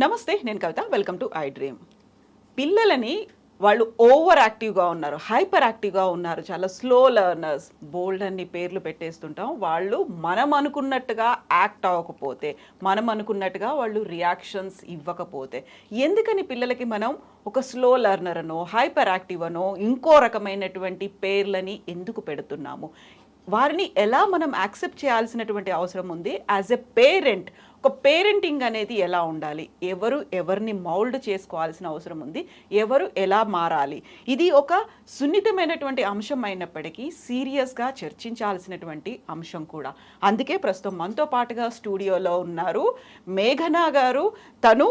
నమస్తే, నేను Kavitha. Welcome to iDream. పిల్లలని వాళ్ళు ఓవర్ యాక్టివ్గా ఉన్నారు, హైపర్ యాక్టివ్గా ఉన్నారు, చాలా స్లో లెర్నర్స్, బోల్డ్ అన్ని పేర్లు పెట్టేస్తుంటాం. వాళ్ళు మనం అనుకున్నట్టుగా యాక్ట్ అవ్వకపోతే, మనం అనుకున్నట్టుగా వాళ్ళు రియాక్షన్స్ ఇవ్వకపోతే, ఎందుకని పిల్లలకి మనం ఒక స్లో లెర్నర్ అనో హైపర్ యాక్టివ్ అనో ఇంకో రకమైనటువంటి పేర్లని ఎందుకు పెడుతున్నాము? వారిని ఎలా మనం యాక్సెప్ట్ చేయాల్సినటువంటి అవసరం ఉంది? యాజ్ ఎ పేరెంట్, ఒక పేరెంటింగ్ అనేది ఎలా ఉండాలి? ఎవరిని మౌల్డ్ చేసుకోవాల్సిన అవసరం ఉంది? ఎవరు ఎలా మారాలి? ఇది ఒక సున్నితమైనటువంటి అంశం అయినప్పటికీ సీరియస్గా చర్చించాల్సినటువంటి అంశం కూడా. అందుకే ప్రస్తుతం మనతో పాటుగా స్టూడియోలో ఉన్నారు మేఘనా గారు. తను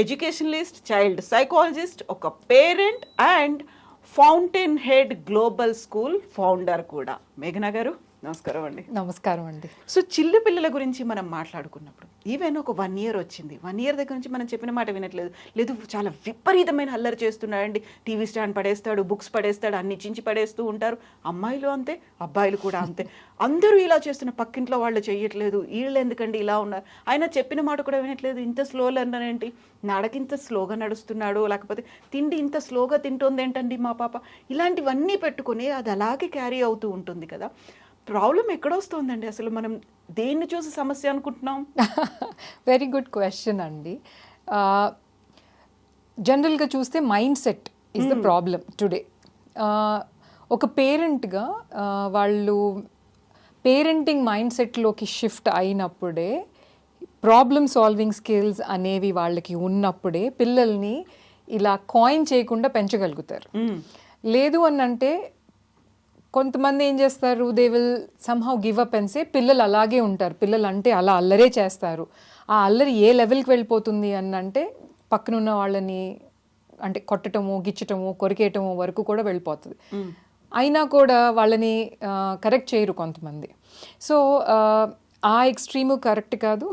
ఎడ్యుకేషనలిస్ట్, చైల్డ్ సైకాలజిస్ట్, ఒక parent and fountain head global school founder కూడా. మేఘనా గారు, నమస్కారం అండి. నమస్కారం అండి. సో చిల్లు పిల్లల గురించి మనం మాట్లాడుకున్నప్పుడు ఈవెన్ ఒక 1 year వచ్చింది. 1 year దగ్గర నుంచి మనం చెప్పిన మాట వినట్లేదు, లేదు చాలా విపరీతమైన అల్లరి చేస్తున్నాడండి. టీవీ స్టాండ్ పడేస్తాడు, బుక్స్ పడేస్తాడు, అన్ని చించి పడేస్తూ ఉంటారు. అమ్మాయిలు అంతే, అబ్బాయిలు కూడా అంతే. అందరూ ఇలా చేస్తున్న, పక్కింట్లో వాళ్ళు చెయ్యట్లేదు, వీళ్ళు ఎందుకండి ఇలా ఉన్నారు, ఆయన చెప్పిన మాట కూడా వినట్లేదు. ఇంత స్లో లెర్నర్ ఏంటి, నడకింత స్లోగా నడుస్తున్నాడు, లేకపోతే తిండి ఇంత స్లోగా తింటుంది ఏంటండి మా పాప, ఇలాంటివన్నీ పెట్టుకొని అది అలాగే క్యారీ అవుతూ ఉంటుంది కదా. ప్రాబ్లం ఎక్కడొస్తుందండి అసలు? మనం దేన్ని చూసి సమస్య అనుకుంటున్నాం? వెరీ గుడ్ క్వశ్చన్ అండి. జనరల్గా చూస్తే mindset is the problem today. ఒక పేరెంట్గా వాళ్ళు పేరెంటింగ్ మైండ్ సెట్లోకి షిఫ్ట్ అయినప్పుడే, ప్రాబ్లమ్ సాల్వింగ్ స్కిల్స్ అనేవి వాళ్ళకి ఉన్నప్పుడే పిల్లల్ని ఇలా కాయిన్ చేయకుండా పెంచగలుగుతారు. లేదు అని అంటే కొంతమంది ఏం చేస్తారు, they will somehow give up and say పిల్లలు అలాగే ఉంటారు, పిల్లలు అంటే అలా అల్లరే చేస్తారు. ఆ అల్లరి ఏ లెవెల్కి వెళ్ళిపోతుంది అని అంటే పక్కనున్న వాళ్ళని అంటే కొట్టటము, గిచ్చటము, కొరికేయటము వరకు కూడా వెళ్ళిపోతుంది. అయినా కూడా వాళ్ళని కరెక్ట్ చేయరు కొంతమంది. సో ఆ ఎక్స్ట్రీము కరెక్ట్ కాదు.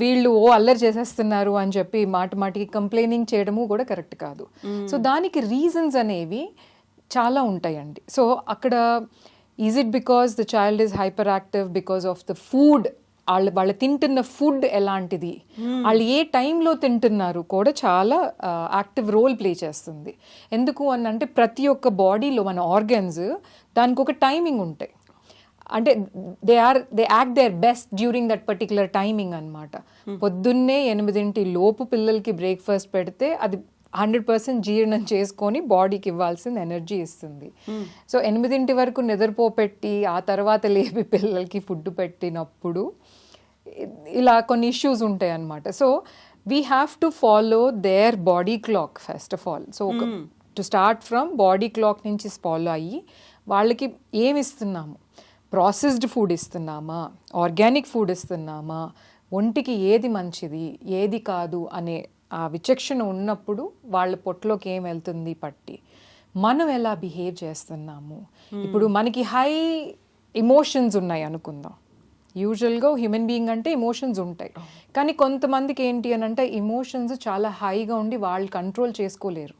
వీళ్ళు అల్లరి చేసేస్తున్నారు అని చెప్పి మాటికి కంప్లైనింగ్ చేయడము కూడా కరెక్ట్ కాదు. సో దానికి రీజన్స్ అనేవి చాలా ఉంటాయండి. సో అక్కడ is it because the child is hyper active because of the food, వాళ్ళు తింటున్న ఫుడ్ ఎలాంటిది, వాళ్ళు ఏ టైంలో తింటున్నారు కూడా చాలా యాక్టివ్ రోల్ ప్లే చేస్తుంది. ఎందుకు అని అంటే ప్రతి ఒక్క బాడీలో మన ఆర్గన్స్ దానికి ఒక టైమింగ్ ఉంటాయి. అంటే they act their best during that particular timing అనమాట. పొద్దున్నే 8 లోపు పిల్లలకి బ్రేక్ఫాస్ట్ పెడితే అది 100% జీర్ణం చేసుకొని బాడీకి ఇవ్వాల్సిన ఎనర్జీ ఇస్తుంది. సో 8 వరకు నిద్రపోపెట్టి ఆ తర్వాత లేపి పిల్లలకి ఫుడ్ పెట్టినప్పుడు ఇలా కొన్ని ఇష్యూస్ ఉంటాయి అన్నమాట. So we have to follow their body clock first of all. So to start from body clock నుంచి ఫాలో అయ్యి వాళ్ళకి ఏమి ఇస్తున్నాము, ప్రాసెస్డ్ ఫుడ్ ఇస్తున్నామా, ఆర్గానిక్ ఫుడ్ ఇస్తున్నామా, ఒంటికి ఏది మంచిది ఏది కాదు అనే ఆ విచక్షణ ఉన్నప్పుడు వాళ్ళ పొట్టలోకి ఏం వెళ్తుంది పట్టి, మనం ఎలా బిహేవ్ చేస్తున్నాము. ఇప్పుడు మనకి హై ఎమోషన్స్ ఉన్నాయి అనుకుందాం. యూజువల్గా హ్యూమన్ బీయింగ్ అంటే ఎమోషన్స్ ఉంటాయి, కానీ కొంతమందికి ఏంటి అని అంటే ఎమోషన్స్ చాలా హైగా ఉండి వాళ్ళు కంట్రోల్ చేసుకోలేరు.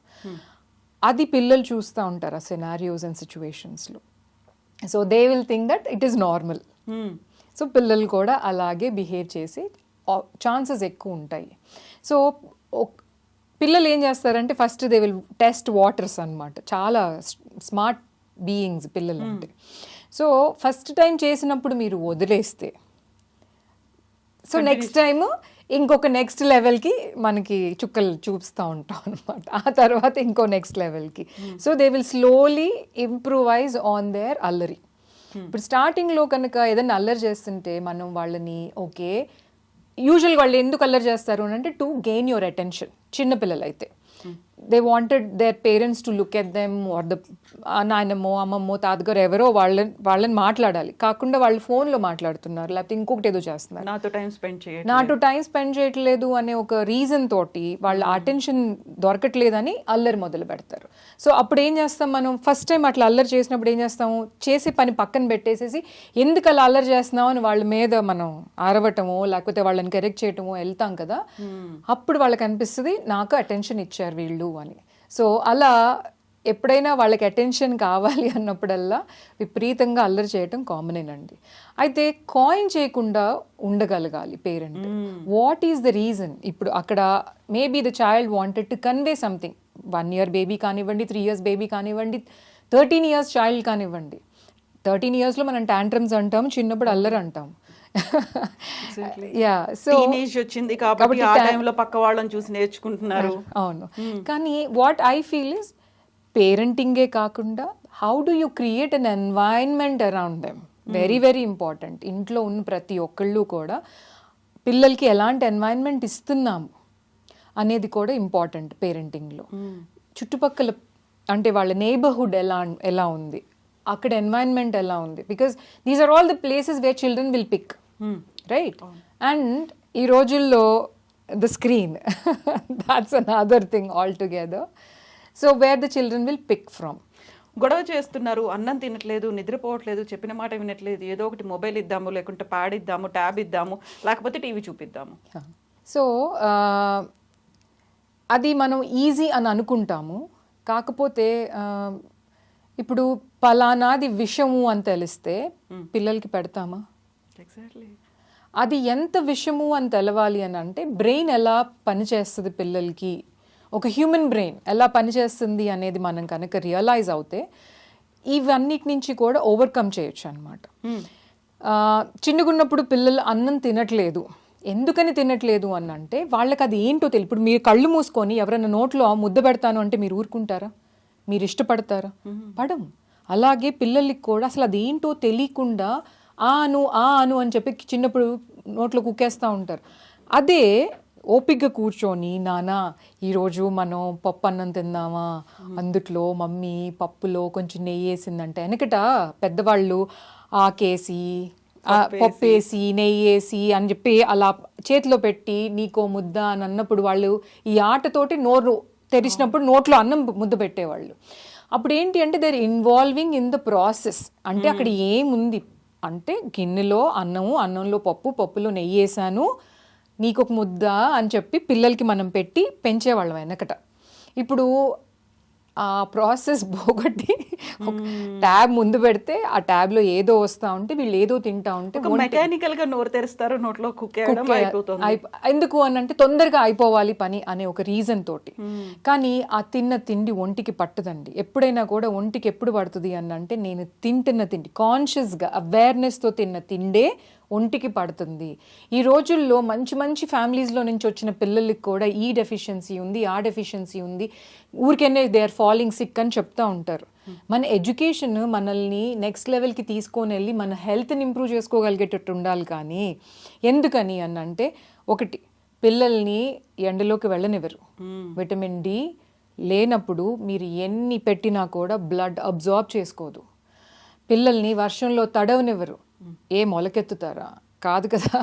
అది పిల్లలు చూస్తూ ఉంటారు ఆ సినారియోస్ అండ్ సిచ్యువేషన్స్లో. So they will think that it is normal. So పిల్లలు కూడా అలాగే బిహేవ్ చేసి ఛాన్సెస్ ఎక్కువ ఉంటాయి. సో పిల్లలు ఏం చేస్తారంటే first they will test waters అనమాట. చాలా స్మార్ట్ బీయింగ్స్ పిల్లలు అంటే. సో ఫస్ట్ టైం చేసినప్పుడు మీరు వదిలేస్తే, సో నెక్స్ట్ టైం ఇంకొక నెక్స్ట్ లెవెల్కి మనకి చుక్కలు చూపిస్తూ ఉంటాం అనమాట. ఆ తర్వాత ఇంకో నెక్స్ట్ లెవెల్కి. So they will slowly improvise on their అల్లరి. ఇప్పుడు స్టార్టింగ్లో కనుక ఏదైనా అల్లరి చేస్తుంటే మనం వాళ్ళని ఓకే, యూజువల్ వాళ్ళు ఎందుకు అల్లరి చేస్తారు అని అంటే టు గెయిన్ యువర్ అటెన్షన్. చిన్నపిల్లలు అయితే they wanted their parents to look at them or the నాయనమ్మో అమ్మమ్మో తాతగారు ఎవరో వాళ్ళని మాట్లాడాలి, కాకుండా వాళ్ళు ఫోన్లో మాట్లాడుతున్నారు లేకపోతే ఇంకొకటి ఏదో చేస్తున్నారు, నాతో టైం స్పెండ్ చేయట్లేదు అనే ఒక రీజన్ తోటి వాళ్ళ అటెన్షన్ దొరకట్లేదని అల్లరి మొదలు పెడతారు. సో అప్పుడు ఏం చేస్తాం మనం, ఫస్ట్ టైం అట్లా అల్లరి చేసినప్పుడు ఏం చేస్తాము, చేసే పని పక్కన పెట్టేసేసి ఎందుకు అలా అల్లరి చేస్తున్నావు అని వాళ్ళ మీద మనం అరవటమో లేకపోతే వాళ్ళని కరెక్ట్ చేయటమో వెళ్తాం కదా. అప్పుడు వాళ్ళకి అనిపిస్తుంది నాకు అటెన్షన్ ఇచ్చారు వీళ్ళు అని. సో అలా ఎప్పుడైనా వాళ్ళకి అటెన్షన్ కావాలి అన్నప్పుడల్లా విపరీతంగా అల్లరి చేయటం కామనేనండి. అయితే కాయిన్ చేయకుండా ఉండగలగాలి parent. What is the reason? ఇప్పుడు అక్కడ maybe the child wanted to convey something. 1 year baby కానివ్వండి, 3 years బేబీ కానివ్వండి, 13 years చైల్డ్ కానివ్వండి. 13 yearsలో మనం టాంట్రమ్స్ అంటాం, చిన్నప్పుడు అల్లరి అంటాం. యా, సో టీనేజ్ వచ్చింది కాబట్టి ఆ టైంలో పక్క వాళ్ళని చూసి నేర్చుకుంటున్నారు. అవును. కానీ వాట్ ఐ ఫీల్ ఇస్ పేరెంటింగే కాకుండా how do you create an environment around them, very very important. ఇంట్లో ఉన్న ప్రతి ఒక్కళ్ళు కూడా పిల్లలకి ఎలాంటి ఎన్వైరన్మెంట్ ఇస్తున్నాము అనేది కూడా ఇంపార్టెంట్ పేరెంటింగ్లో. చుట్టుపక్కల అంటే వాళ్ళ నేబర్హుడ్ ఎలా ఉంది, అక్కడ ఎన్వైరన్మెంట్ ఎలా ఉంది, because these are all the places where children will pick, right? And ఈ రోజుల్లో the screen, that's another thing altogether. So where the children will pick from. గొడవ చేస్తున్నారు, అన్నం తినట్లేదు, నిద్రపోవట్లేదు, చెప్పిన మాట వినట్లేదు, ఏదో ఒకటి మొబైల్ ఇద్దాము, లేకుంటే ప్యాడ్ ఇద్దాము, ట్యాబ్ ఇద్దాము, లేకపోతే టీవీ చూపిద్దాము. సో అది మనం ఈజీ అని అనుకుంటాము. కాకపోతే ఇప్పుడు పలానాది విషము అని తెలిస్తే పిల్లలకి పెడతామా? ఎగ్జాక్ట్లీ. అది ఎంత విషము అని తెలవాలి అని అంటే బ్రెయిన్ ఎలా పనిచేస్తుంది పిల్లలకి, ఒక హ్యూమన్ బ్రెయిన్ ఎలా పనిచేస్తుంది అనేది మనం కనుక రియలైజ్ అవుతే ఇవన్నిటి నుంచి కూడా ఓవర్కమ్ చేయొచ్చు అనమాట. చిన్నగున్నప్పుడు పిల్లలు అన్నం తినట్లేదు, ఎందుకని తినట్లేదు అని అంటే వాళ్ళకి అది ఏంటో తెలియదు. ఇప్పుడు మీరు కళ్ళు మూసుకొని ఎవరైనా నోట్లో ముద్ద పెడతాను అంటే మీరు ఊరుకుంటారా? మీరు ఇష్టపడతారా? పడం. అలాగే పిల్లలకి కూడా అసలు అదేంటో తెలియకుండా ఆ అను అని చెప్పి చిన్నప్పుడు నోట్లో కుక్కేస్తూ ఉంటారు. అదే ఓపికగా కూర్చొని నానా ఈరోజు మనం పప్పు అన్నం తిందామా, అందుట్లో మమ్మీ పప్పులో కొంచెం నెయ్యి వేసిందంటే, వెనకట పెద్దవాళ్ళు ఆకేసి పప్పేసి నెయ్యి వేసి అని చెప్పి అలా చేతిలో పెట్టి నీకో ముద్ద అని అన్నప్పుడు వాళ్ళు ఈ ఆటతోటి నోరు తెరిచినప్పుడు నోట్లో అన్నం ముద్ద పెట్టేవాళ్ళు. అప్పుడు ఏంటి అంటే they are involving in the process. అంటే అక్కడ ఏముంది అంటే గిన్నెలో అన్నంలో పప్పులో నెయ్యి వేసాను, నీకు ఒక ముద్ద అని చెప్పి పిల్లలకి మనం పెట్టి పెంచేవాళ్ళం వెనకట. ఇప్పుడు ఆ ప్రాసెస్ పోగొట్టి ట్యాబ్ ముందు పెడితే ఆ ట్యాబ్లో ఏదో వస్తూ ఉంటే వీళ్ళు ఏదో తింటా ఉంటే మెకానికల్ గా నోరు తెరుస్తారు, నోట్లో ఎందుకు అని అంటే తొందరగా అయిపోవాలి పని అనే ఒక రీజన్ తోటి. కానీ ఆ తిన్న తిండి ఒంటికి పట్టదండి. ఎప్పుడైనా కూడా ఒంటికి ఎప్పుడు పడుతుంది అని అంటే నేను తింటున్న తిండి కాన్షియస్గా అవేర్నెస్తో తిన్న తిండే ఒంటికి పడుతుంది. ఈ రోజుల్లో మంచి ఫ్యామిలీస్లో నుంచి వచ్చిన పిల్లలకి కూడా ఈ డెఫిషియన్సీ ఉంది, ఆ డెఫిషియన్సీ ఉంది, ఊరికెనే దే ఆర్ ఫాలింగ్ సిక్ అని చెప్తూ ఉంటారు. మన ఎడ్యుకేషన్ మనల్ని నెక్స్ట్ లెవెల్కి తీసుకొని వెళ్ళి మన హెల్త్ని ఇంప్రూవ్ చేసుకోగలిగేటట్టు ఉండాలి. కానీ ఎందుకని అని అంటే ఒకటి, పిల్లల్ని ఎండలోకి వెళ్ళనివ్వరు. విటమిన్ డి లేనప్పుడు మీరు ఎన్ని పెట్టినా కూడా బ్లడ్ అబ్జార్బ్ చేసుకోదు. పిల్లల్ని వర్షంలో తడవనివ్వరు. మొలకెత్తుతారా? కాదు కదా.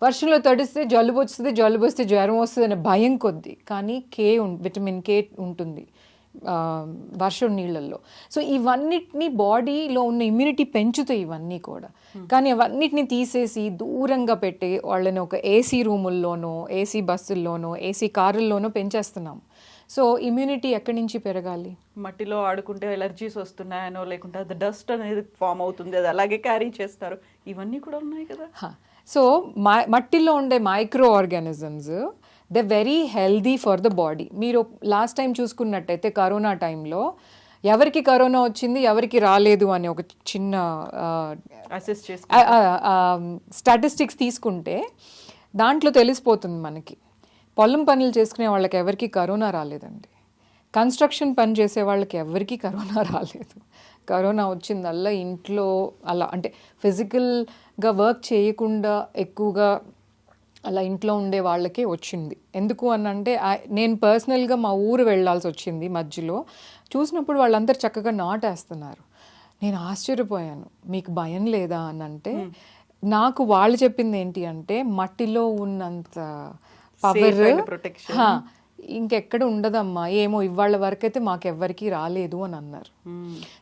వర్షంలో తడిస్తే జలుబు వస్తే జ్వరం వస్తుంది అనే భయం కొద్ది. కానీ విటమిన్ కే ఉంటుంది వర్షం నీళ్ళల్లో. సో ఇవన్నిటిని బాడీలో ఉన్న ఇమ్యూనిటీ పెంచుతాయి ఇవన్నీ కూడా. కానీ అవన్నిటిని తీసేసి దూరంగా పెట్టి వాళ్ళని ఒక ఏసీ రూముల్లోనో, ఏసీ బస్సుల్లోనో, ఏసీ కారుల్లోనో పెంచేస్తున్నాం. సో ఇమ్యూనిటీ ఎక్కడి నుంచి పెరగాలి? మట్టిలో ఆడుకుంటే ఎలర్జీస్ వస్తున్నాయనో, లేకుంటే అది డస్ట్ అనేది ఫామ్ అవుతుంది, అది అలాగే క్యారీ చేస్తారు, ఇవన్నీ కూడా ఉన్నాయి కదా. సో మట్టిలో ఉండే micro organisms they very healthy for the body. మీరు లాస్ట్ టైం చూసుకున్నట్టయితే కరోనా టైంలో ఎవరికి కరోనా వచ్చింది ఎవరికి రాలేదు అని ఒక చిన్న అసెస్ చేసి స్టాటిస్టిక్స్ తీసుకుంటే దాంట్లో తెలిసిపోతుంది మనకి. పొలం పనులు చేసుకునే వాళ్ళకి ఎవరికి కరోనా రాలేదండి. కన్స్ట్రక్షన్ పని చేసే వాళ్ళకి ఎవరికి కరోనా రాలేదు. కరోనా వచ్చిందల్లా ఇంట్లో అలా అంటే ఫిజికల్గా వర్క్ చేయకుండా ఎక్కువగా అలా ఇంట్లో ఉండే వాళ్ళకే వచ్చింది. ఎందుకు అని అంటే నేను పర్సనల్గా మా ఊరు వెళ్ళాల్సి వచ్చింది. మధ్యలో చూసినప్పుడు వాళ్ళందరూ చక్కగా నాటేస్తున్నారు. నేను ఆశ్చర్యపోయాను, మీకు భయం లేదా అని అంటే నాకు వాళ్ళు చెప్పింది ఏంటి అంటే మట్టిలో ఉన్నంత పవర్ ఇంకెక్కడ ఉండదమ్మా, ఏమో ఇవాళ వరకైతే మాకెవ్వరికి రాలేదు అని అన్నారు.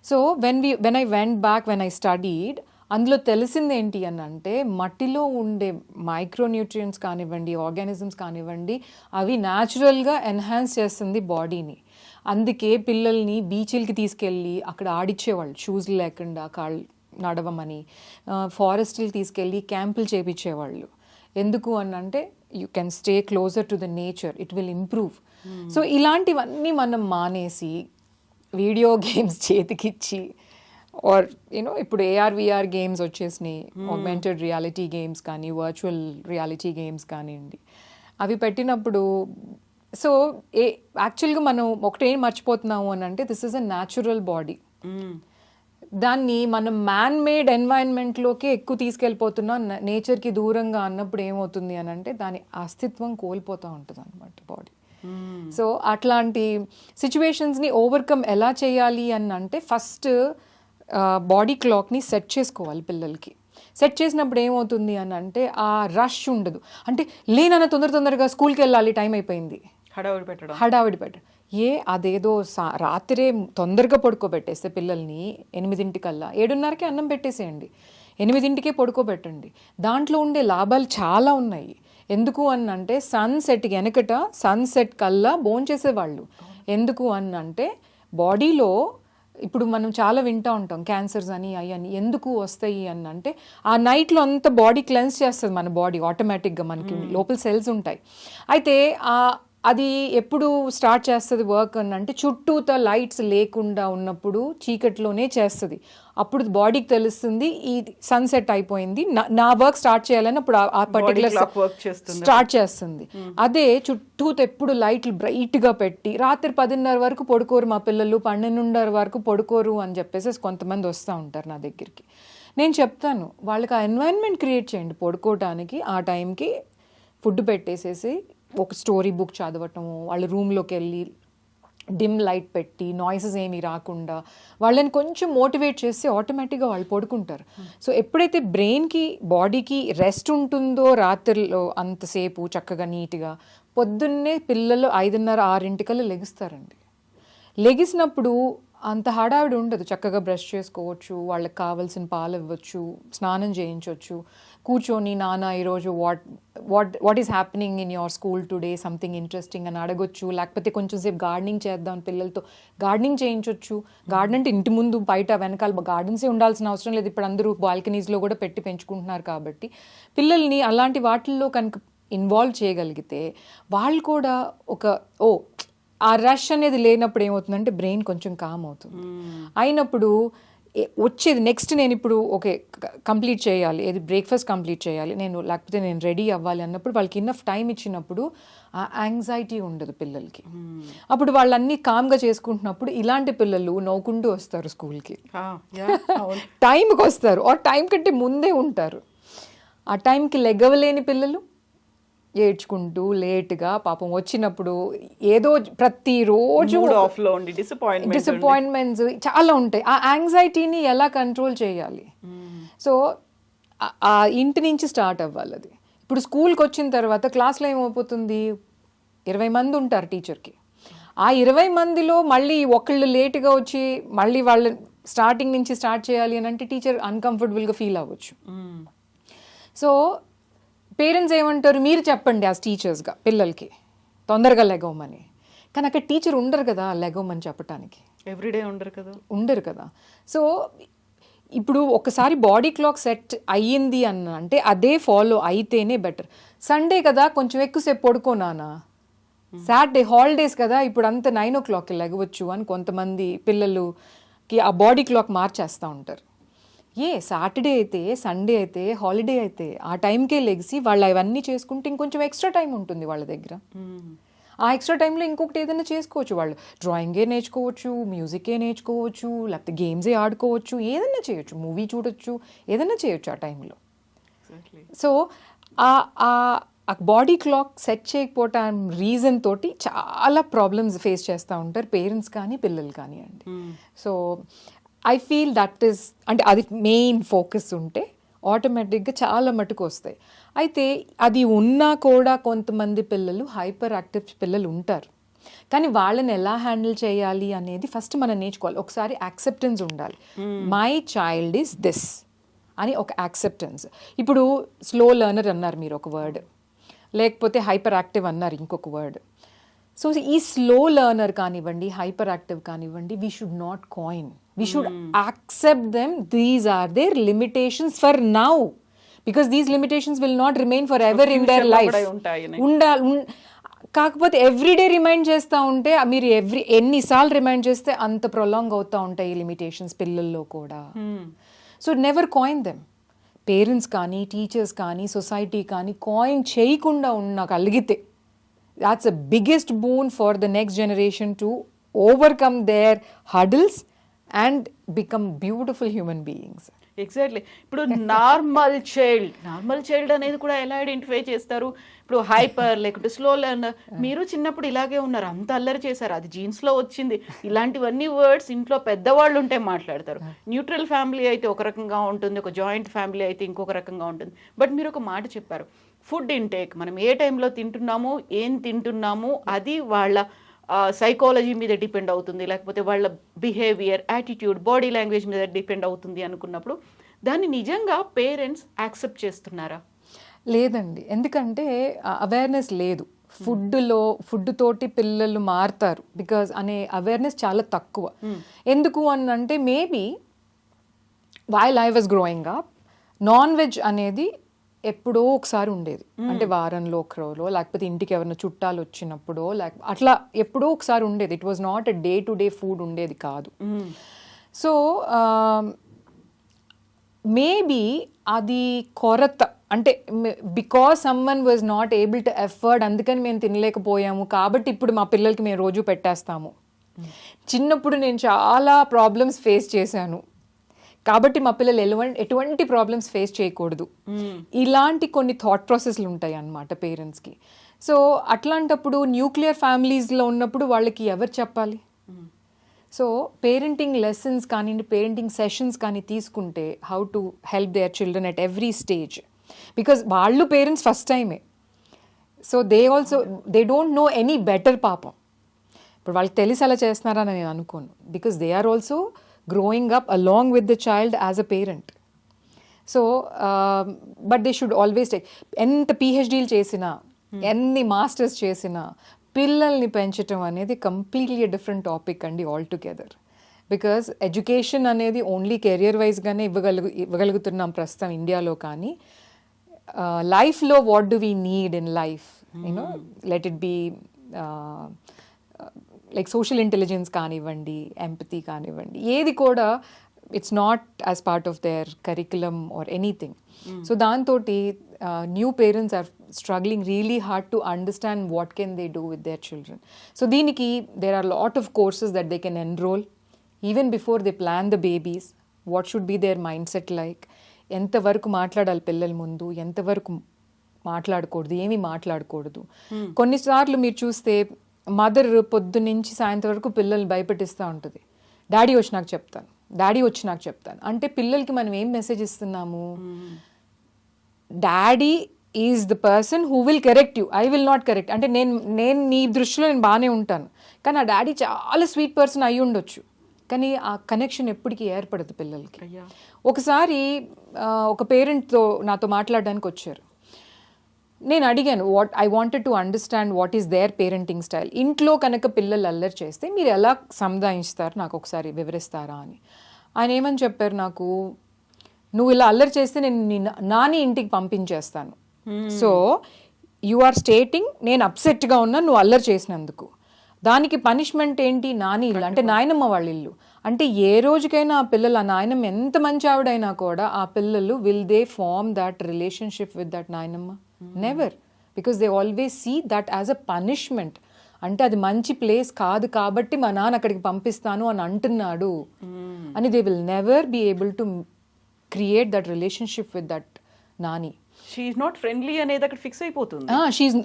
So when I went back, when I studied, అందులో తెలిసింది ఏంటి అని అంటే మట్టిలో ఉండే మైక్రోన్యూట్రియంట్స్ కానివ్వండి, ఆర్గానిజమ్స్ కానివ్వండి, అవి న్యాచురల్గా ఎన్హాన్స్ చేస్తుంది బాడీని. అందుకే పిల్లల్ని బీచ్లకి తీసుకెళ్ళి అక్కడ ఆడిచ్చేవాళ్ళు షూస్ లేకుండా కాళ్ళు నడవమని, ఫారెస్ట్కి తీసుకెళ్ళి క్యాంపులు చేపించేవాళ్ళు. ఎందుకు అని అంటే you can stay closer to the nature, it will improve. So ఇలాంటివన్నీ మనం మానేసి వీడియో గేమ్స్ చేతికిచ్చి, ఆర్ యూనో ఇప్పుడు ఏఆర్విఆర్ గేమ్స్ వచ్చేసినాయి, ఆగ్మెంటెడ్ రియాలిటీ గేమ్స్ కానీ వర్చువల్ రియాలిటీ గేమ్స్ కానివ్వండి, అవి పెట్టినప్పుడు సో యాక్చువల్గా మనం ఒకటేం మర్చిపోతున్నాము అని అంటే this is a natural body. దాన్ని మనం మ్యాన్ మేడ్ ఎన్వైరన్మెంట్లోకి ఎక్కువ తీసుకెళ్ళిపోతున్నాం, నేచర్కి దూరంగా అన్నప్పుడు ఏమవుతుంది అని అంటే దాని అస్తిత్వం కోల్పోతూ ఉంటుంది అనమాట బాడీ. సో అట్లాంటి సిచ్యువేషన్స్ని ఓవర్కమ్ ఎలా చేయాలి అని అంటే ఫస్ట్ బాడీ క్లాక్ని సెట్ చేసుకోవాలి పిల్లలకి. సెట్ చేసినప్పుడు ఏమవుతుంది అని అంటే ఆ రష్ ఉండదు. అంటే లేనన్న తొందరగా స్కూల్కి వెళ్ళాలి, టైం అయిపోయింది, హడావిడి పెట్టడం. అదేదో రాత్రే తొందరగా పడుకోబెట్టేస్తే పిల్లల్ని 8 7:30కి అన్నం పెట్టేసేయండి, 8కే పడుకోబెట్టండి. దాంట్లో ఉండే లాభాలు చాలా ఉన్నాయి. ఎందుకు అని అంటే సన్సెట్ కల్లా భోంచేసేవాళ్ళు. ఎందుకు అని అంటే బాడీలో ఇప్పుడు మనం చాలా వింటూ ఉంటాం క్యాన్సర్స్ అని అయ్యని ఎందుకు వస్తాయి అని అంటే ఆ నైట్లో అంతా బాడీ క్లెన్స్ చేస్తుంది మన బాడీ ఆటోమేటిక్గా, మనకి లోపల సెల్స్ ఉంటాయి. అయితే అది ఎప్పుడు స్టార్ట్ చేస్తుంది వర్క్ అని అంటే చుట్టూత లైట్స్ లేకుండా ఉన్నప్పుడు చీకట్లోనే చేస్తుంది. అప్పుడు బాడీకి తెలుస్తుంది ఈ సన్సెట్ అయిపోయింది, నా వర్క్ స్టార్ట్ చేయాలని అప్పుడు ఆ పర్టికులర్ స్టార్ట్ చేస్తుంది. అదే చుట్టూత ఎప్పుడు లైట్లు బ్రైట్గా పెట్టి రాత్రి 10:30 వరకు పడుకోరు మా పిల్లలు, 12:30 వరకు పడుకోరు అని చెప్పేసి కొంతమంది వస్తూ ఉంటారు నా దగ్గరికి. నేను చెప్తాను వాళ్ళకి ఆ ఎన్వైరన్మెంట్ క్రియేట్ చేయండి పడుకోవటానికి. ఆ టైంకి ఫుడ్ పెట్టేసేసి ఒక స్టోరీ బుక్ చదవటము, వాళ్ళ రూమ్లోకి వెళ్ళి డిమ్ లైట్ పెట్టి నాయిసెస్ ఏమీ రాకుండా వాళ్ళని కొంచెం మోటివేట్ చేస్తే ఆటోమేటిక్గా వాళ్ళు పడుకుంటారు. సో ఎప్పుడైతే బ్రెయిన్కి బాడీకి రెస్ట్ ఉంటుందో రాత్రిలో అంతసేపు చక్కగా నీట్గా, పొద్దున్నే పిల్లలు 5:30 6 లెగుస్తారండి. లెగిసినప్పుడు అంత హడావిడి ఉండదు, చక్కగా బ్రష్ చేసుకోవచ్చు, వాళ్ళకి కావాల్సిన పాలు ఇవ్వచ్చు, స్నానం చేయించవచ్చు, కూర్చొని నాన్న ఈరోజు what is happening in your school today, something interesting అని అడగొచ్చు. లేకపోతే కొంచెం సేపు గార్డెనింగ్ చేద్దాం పిల్లలతో, గార్డెనింగ్ చేయించవచ్చు. గార్డెన్ అంటే ఇంటి ముందు బయట వెనకాల గార్డెన్సే ఉండాల్సిన అవసరం లేదు, ఇప్పుడు అందరూ బాల్కనీస్లో కూడా పెట్టి పెంచుకుంటున్నారు. కాబట్టి పిల్లల్ని అలాంటి వాటిల్లో కనుక ఇన్వాల్వ్ చేయగలిగితే వాళ్ళు కూడా ఆ రష్ అనేది లేనప్పుడు ఏమవుతుందంటే బ్రెయిన్ కొంచెం కామ్ అవుతుంది. అయినప్పుడు వచ్చేది నెక్స్ట్ నేను ఇప్పుడు కంప్లీట్ చేయాలి, ఏది బ్రేక్ఫాస్ట్ కంప్లీట్ చేయాలి లేకపోతే నేను రెడీ అవ్వాలి అన్నప్పుడు వాళ్ళకి ఇన్నఫ్ టైం ఇచ్చినప్పుడు ఆ యాంగ్జైటీ ఉండదు పిల్లలకి. అప్పుడు వాళ్ళన్నీ కామ్గా చేసుకుంటున్నప్పుడు ఇలాంటి పిల్లలు నవ్వుకుంటూ వస్తారు స్కూల్కి, టైంకి వస్తారు, ఆ టైం కంటే ముందే ఉంటారు. ఆ టైంకి లెగవలేని పిల్లలు ఏడ్చుకుంటూ లేట్గా పాపం వచ్చినప్పుడు ఏదో ప్రతిరోజు డిసప్పాయింట్మెంట్స్ చాలా ఉంటాయి. ఆ యాంగ్జైటీని ఎలా కంట్రోల్ చేయాలి? సో ఆ ఇంటి నుంచి స్టార్ట్ అవ్వాలి అది. ఇప్పుడు స్కూల్కి వచ్చిన తర్వాత క్లాస్లో ఏమైపోతుంది, 20 మంది ఉంటారు టీచర్కి. ఆ 20 మందిలో మళ్ళీ ఒకళ్ళు లేటుగా వచ్చి మళ్ళీ వాళ్ళు స్టార్టింగ్ నుంచి స్టార్ట్ చేయాలి అని అంటే టీచర్ అన్కంఫర్టబుల్గా ఫీల్ అవ్వచ్చు. సో పేరెంట్స్ ఏమంటారు, మీరు చెప్పండి యాజ్ టీచర్స్గా పిల్లలకి తొందరగా లెగవమని. కానీ అక్కడ టీచర్ ఉండరు కదా లెగవమని చెప్పడానికి, ఎవ్రీడే ఉండరు కదా. సో ఇప్పుడు ఒకసారి బాడీ క్లాక్ సెట్ అయ్యింది అంటే అదే ఫాలో అయితేనే బెటర్. సండే కదా కొంచెం ఎక్కువసేపు పడుకోనానా, సాటర్డే హాలిడేస్ కదా ఇప్పుడు అంతా 9 o'clockకి లెగవచ్చు అని కొంతమంది పిల్లలకి ఆ బాడీ క్లాక్ మార్చేస్తూ ఉంటారు. సాటర్డే అయితే సండే అయితే హాలిడే అయితే ఆ టైంకే లెగిసి వాళ్ళు అవన్నీ చేసుకుంటే ఇంకొంచెం ఎక్స్ట్రా టైం ఉంటుంది వాళ్ళ దగ్గర. ఆ ఎక్స్ట్రా టైంలో ఇంకొకటి ఏదైనా చేసుకోవచ్చు, వాళ్ళు డ్రాయింగే నేర్చుకోవచ్చు, మ్యూజికే నేర్చుకోవచ్చు, లేకపోతే గేమ్సే ఆడుకోవచ్చు, ఏదైనా చేయొచ్చు, మూవీ చూడొచ్చు, ఏదైనా చేయొచ్చు ఆ టైంలో. సో ఆ బాడీ క్లాక్ సెట్ చేయకపోవటం రీజన్ తోటి చాలా ప్రాబ్లమ్స్ ఫేస్ చేస్తూ ఉంటారు పేరెంట్స్ కానీ పిల్లలు కానీ అండి. So I feel that is అంటే అది మెయిన్ ఫోకస్ ఉంటే ఆటోమేటిక్గా చాలా మటుకు వస్తాయి. అయితే అది ఉన్నా కూడా కొంతమంది పిల్లలు హైపర్ యాక్టివ్ పిల్లలు ఉంటారు. కానీ వాళ్ళని ఎలా హ్యాండిల్ చేయాలి అనేది ఫస్ట్ మనం నేర్చుకోవాలి. ఒకసారి యాక్సెప్టెన్స్ ఉండాలి. మై చైల్డ్ ఈస్ దిస్, అని ఒక యాక్సెప్టెన్స్. ఇప్పుడు స్లో లెర్నర్ అన్నారు మీరు ఒక వర్డ్, లేకపోతే హైపర్ యాక్టివ్ అన్నారు ఇంకొక వర్డ్. సో ఈ స్లో లెర్నర్ కానివ్వండి, హైపర్ యాక్టివ్ కానివ్వండి, we should not coin, we should accept them. These are their limitations for now, because these limitations will not remain forever in their life. కాకపోతే everyday remind చేస్తూ ఉంటే, మీరు ఎన్నిసార్లు remind చేస్తే అంత prolong అవుతూ ఉంటాయి ఈ లిమిటేషన్స్ పిల్లల్లో కూడా. So never coin them. Parents కానీ, టీచర్స్ కానీ, సొసైటీ కానీ కాయిన్ చేయకుండా ఉండగలిగితే, that's a biggest boon for the next generation to overcome their hurdles and become beautiful human beings. Exactly. ఇప్పుడు నార్మల్ చైల్డ్ అనేది కూడా ఎలా ఐడెంటిఫై చేస్తారు? ఇప్పుడు హైపర్ లేకుంటే స్లో లెర్నర్, మీరు చిన్నప్పుడు ఇలాగే ఉన్నారు, అంత అల్లరి చేశారు, అది జీన్స్లో వచ్చింది, ఇలాంటివన్నీ వర్డ్స్ ఇంట్లో పెద్దవాళ్ళు ఉంటే మాట్లాడతారు. న్యూట్రల్ ఫ్యామిలీ అయితే ఒక రకంగా ఉంటుంది, ఒక జాయింట్ ఫ్యామిలీ అయితే ఇంకొక రకంగా ఉంటుంది. బట్ మీరు ఒక మాట చెప్పారు, ఫుడ్ ఇంటేక్, మనం ఏ టైంలో తింటున్నాము, ఏం తింటున్నాము, అది వాళ్ళ సైకాలజీ మీద డిపెండ్ అవుతుంది, లేకపోతే వాళ్ళ బిహేవియర్, యాటిట్యూడ్, బాడీ లాంగ్వేజ్ మీద డిపెండ్ అవుతుంది అనుకున్నప్పుడు దాన్ని నిజంగా పేరెంట్స్ యాక్సెప్ట్ చేస్తున్నారా? లేదండి, ఎందుకంటే అవేర్నెస్ లేదు. ఫుడ్ తోటి పిల్లలు మారుతారు బికాజ్ అనే అవేర్నెస్ చాలా తక్కువ. ఎందుకు అని అంటే, maybe while I was growing up, non veg అనేది ఎప్పుడో ఒకసారి ఉండేది. అంటే వారంలో ఒక రోజులో, లేకపోతే ఇంటికి ఎవరైనా చుట్టాలు వచ్చినప్పుడో, లేకపోతే అట్లా ఎప్పుడో ఒకసారి ఉండేది. It was not a day to day food ఉండేది కాదు. సో మేబీ అది కొరత, అంటే because someone was not able to afford, అందుకని మేము తినలేకపోయాము కాబట్టి ఇప్పుడు మా పిల్లలకి మేము రోజు పెట్టేస్తాము. చిన్నప్పుడు నేను చాలా ప్రాబ్లమ్స్ ఫేస్ చేశాను కాబట్టి మా పిల్లలు ఎటువంటి ప్రాబ్లమ్స్ ఫేస్ చేయకూడదు, ఇలాంటి కొన్ని థాట్ ప్రాసెస్లు ఉంటాయి అన్నమాట పేరెంట్స్కి. సో అట్లాంటప్పుడు న్యూక్లియర్ ఫ్యామిలీస్లో ఉన్నప్పుడు వాళ్ళకి ఎవరు చెప్పాలి? సో పేరెంటింగ్ లెసన్స్ కానీ, పేరెంటింగ్ సెషన్స్ కానీ తీసుకుంటే, how to help their children at every stage, because వాళ్ళు పేరెంట్స్ ఫస్ట్ టైమే. So they don't know any better పాపం. ఇప్పుడు వాళ్ళకి తెలిసి అలా చేస్తున్నారని నేను అనుకోను, because they are also growing up along with the child as a parent. So but they should always take, ఎంత PhDలు చేసినా, ఎన్ని మాస్టర్స్ చేసినా, పిల్లల్ని పెంచడం అనేది కంప్లీట్లీ డిఫరెంట్ టాపిక్ అండి ఆల్ టుగెదర్. బికాస్ ఎడ్యుకేషన్ అనేది ఓన్లీ కెరియర్ వైజ్గానే ఇవ్వగలుగుతున్నాం ప్రస్తుతం ఇండియాలో. కానీ లైఫ్లో what do we need in life, you know, let it be like social intelligence కానివ్వండి, ఎంపతి కానివ్వండి, ఏది కూడా it's not as part of their curriculum or anything. So దాంతో new parents are struggling really hard to understand what can they do with their children. So దీనికి there are lot of courses that they can enroll even before they plan the babies. What should be their mindset like, ఎంతవరకు మాట్లాడాలి పిల్లల ముందు, ఎంతవరకు మాట్లాడకూడదు, ఏమీ మాట్లాడకూడదు. కొన్నిసార్లు మీరు చూస్తే మదర్ పొద్దున్నుంచి సాయంత్రం వరకు పిల్లల్ని భయపెట్టిస్తూ ఉంటుంది, డాడీ వచ్చి నాకు చెప్తాను, డాడీ వచ్చి నాకు చెప్తాను. అంటే పిల్లలకి మనం ఏం మెసేజ్ ఇస్తున్నాము? Daddy is the person who will correct you, I will not correct. అంటే నేను నీ దృష్టిలో నేను బాగానే ఉంటాను, కానీ ఆ డాడీ చాలా స్వీట్ పర్సన్ అయి ఉండొచ్చు, కానీ ఆ కనెక్షన్ ఎప్పటికీ ఏర్పడదు పిల్లలకి. ఒకసారి ఒక పేరెంట్తో నాతో మాట్లాడడానికి వచ్చారు. నేను అడిగాను, I wanted to understand what is their parenting style. ఇంట్లో కనుక పిల్లలు అల్లరి చేస్తే మీరు ఎలా సముదాయిస్తారు, నాకు ఒకసారి వివరిస్తారా అని. ఆయన ఏమని చెప్పారు నాకు, నువ్వు ఇలా అల్లరి చేస్తే నేను నాని ఇంటికి పంపించేస్తాను. సో యు ఆర్ స్టేటింగ్ నేను అప్సెట్గా ఉన్నా నువ్వు అల్లరి చేసినందుకు, దానికి పనిష్మెంట్ ఏంటి? నాని ఇల్లు అంటే నాయనమ్మ వాళ్ళ ఇల్లు. అంటే ఏ రోజుకైనా ఆ పిల్లలు, ఆ నాయనమ్మ ఎంత మంచి ఆవిడైనా కూడా ఆ పిల్లలు will they form that relationship with that నాయనమ్మ? Never, because they always see that as a punishment. అంటే అది మంచి ప్లేస్ కాదు కాబట్టి మా నాన్న అక్కడికి పంపిస్తాను అని అంటున్నాడు అని. They will never be able to create that relationship with that nani. She is not friendly అనేది అక్కడ ఫిక్స్ అయిపోతుంది.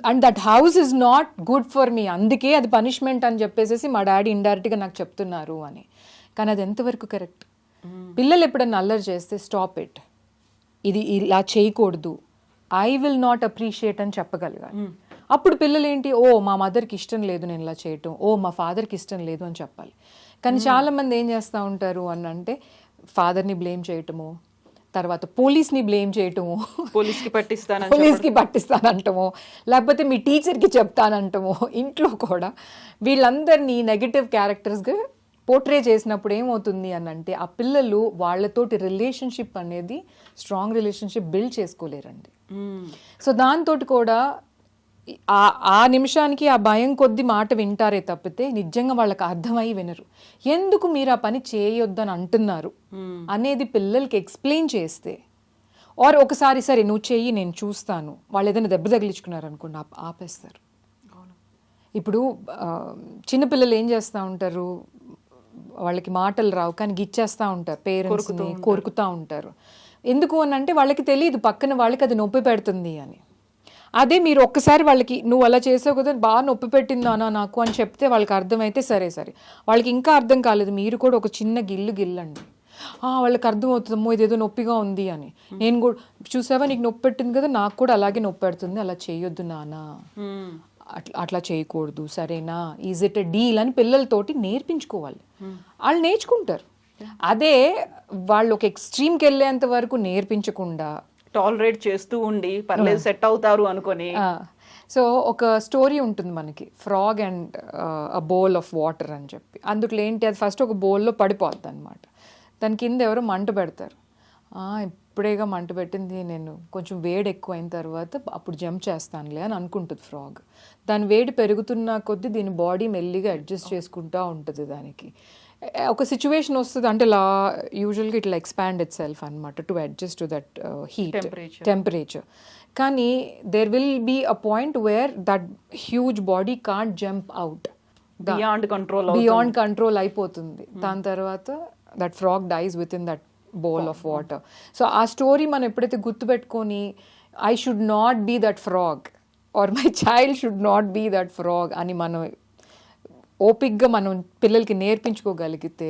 And that house is not good for me, అందుకే అది పనిష్మెంట్ అని చెప్పేసి మా డాడీ ఇండైరెక్ట్గా నాకు చెప్తున్నారు అని. కానీ అది ఎంతవరకు కరెక్ట్? పిల్లలు ఎప్పుడన్నా అల్లరి చేస్తే స్టాప్ ఇట్, ఇది ఇలా చేయకూడదు, ఐ విల్ నాట్ అప్రిషియేట్ అని చెప్పగలగాలి. అప్పుడు పిల్లలు ఏంటి, ఓ మా మదర్కి ఇష్టం లేదు నేను ఇలా చేయటం, ఓ మా ఫాదర్కి ఇష్టం లేదు అని చెప్పాలి. కానీ చాలామంది ఏం చేస్తూ ఉంటారు అని అంటే, ఫాదర్ని బ్లేమ్ చేయటము, తర్వాత పోలీస్ని బ్లేమ్ చేయటము, పోలీస్కి పట్టిస్తానంటమో, లేకపోతే మీ టీచర్కి చెప్తానంటమో, ఇంట్లో కూడా వీళ్ళందరినీ నెగటివ్ క్యారెక్టర్స్గా పోర్ట్రే చేసినప్పుడు ఏమవుతుంది అని అంటే ఆ పిల్లలు వాళ్ళతోటి రిలేషన్షిప్ అనేది స్ట్రాంగ్ రిలేషన్షిప్ బిల్డ్ చేసుకోలేరండి. సో దాంతో కూడా ఆ నిమిషానికి ఆ భయం కొద్ది మాట వింటారే తప్పితే నిజంగా వాళ్ళకి అర్థమై వినరు. ఎందుకు మీరు ఆ పని చేయొద్దని అంటున్నారు అనేది పిల్లలకి ఎక్స్ప్లెయిన్ చేస్తే, ఆర్ ఒకసారి సరే నువ్వు చెయ్యి నేను చూస్తాను, వాళ్ళు ఏదైనా దెబ్బ తగిలించుకున్నారు అనుకోండి ఆపేస్తారు. ఇప్పుడు చిన్నపిల్లలు ఏం చేస్తూ ఉంటారు, వాళ్ళకి మాటలు రావు కానీ గిచ్చేస్తూ ఉంటారు, పేరెంట్స్ని కొరుకుతూ ఉంటారు. ఎందుకు అని అంటే వాళ్ళకి తెలియదు పక్కన వాళ్ళకి అది నొప్పి పెడుతుంది అని. అదే మీరు ఒక్కసారి వాళ్ళకి నువ్వు అలా చేసావు కదా బాగా నొప్పి పెట్టిందానా నాకు అని చెప్తే వాళ్ళకి అర్థమైతే సరే. వాళ్ళకి ఇంకా అర్థం కాలేదు, మీరు కూడా ఒక చిన్న గిల్లండి, వాళ్ళకి అర్థమవుతుందమ్మో ఇదేదో నొప్పిగా ఉంది అని. నేను కూడా చూసావా నీకు నొప్పి పెట్టింది కదా, నాకు కూడా అలాగే నొప్పి పెడుతుంది, అలా చేయొద్దు నానా, అట్లా చేయకూడదు సరేనా, ఈజ్ ఇట్ ఎ డీల్ అని పిల్లలతోటి నేర్పించుకోవాలి. వాళ్ళు నేర్చుకుంటారు. అదే వాళ్ళు ఒక ఎక్స్ట్రీమ్కి వెళ్ళేంత వరకు నేర్పించకుండా టాలరేట్ చేస్తూ ఉండి పర్లేదు సెట్ అవుతారు అనుకొని. సో ఒక స్టోరీ ఉంటుంది మనకి, frog and a bowl of water అని చెప్పి. అందుట్లో ఏంటి, అది ఫస్ట్ ఒక బౌల్లో పడిపోద్ది అనమాట. దాని కింద ఎవరో మంట పెడతారు. ఇప్పుడేగా మంట పెట్టింది, నేను కొంచెం వేడి ఎక్కువ అయిన తర్వాత అప్పుడు జంప్ చేస్తానులే అని అనుకుంటుంది ఫ్రాగ్. దాని వేడి పెరుగుతున్న కొద్దీ దీని బాడీ మెల్లిగా అడ్జస్ట్ చేసుకుంటూ ఉంటుంది. దానికి ఒక సిచ్యువేషన్ వస్తుంది అంటే యూజువల్గా ఇట్లా ఎక్స్పాండ్ ఇట్ సెల్ఫ్ అనమాట to adjust to that heat temperature. కానీ there will be a point where that huge body can't jump out, beyond control అయిపోతుంది. దాని తర్వాత that frog dies with in that bowl of water. So ఆ story మనం ఎప్పుడైతే గుర్తుపెట్టుకొని I should not be that frog or my child should not be that frog అని మనం ఓపిక్గా మనం పిల్లలకి నేర్పించుకోగలిగితే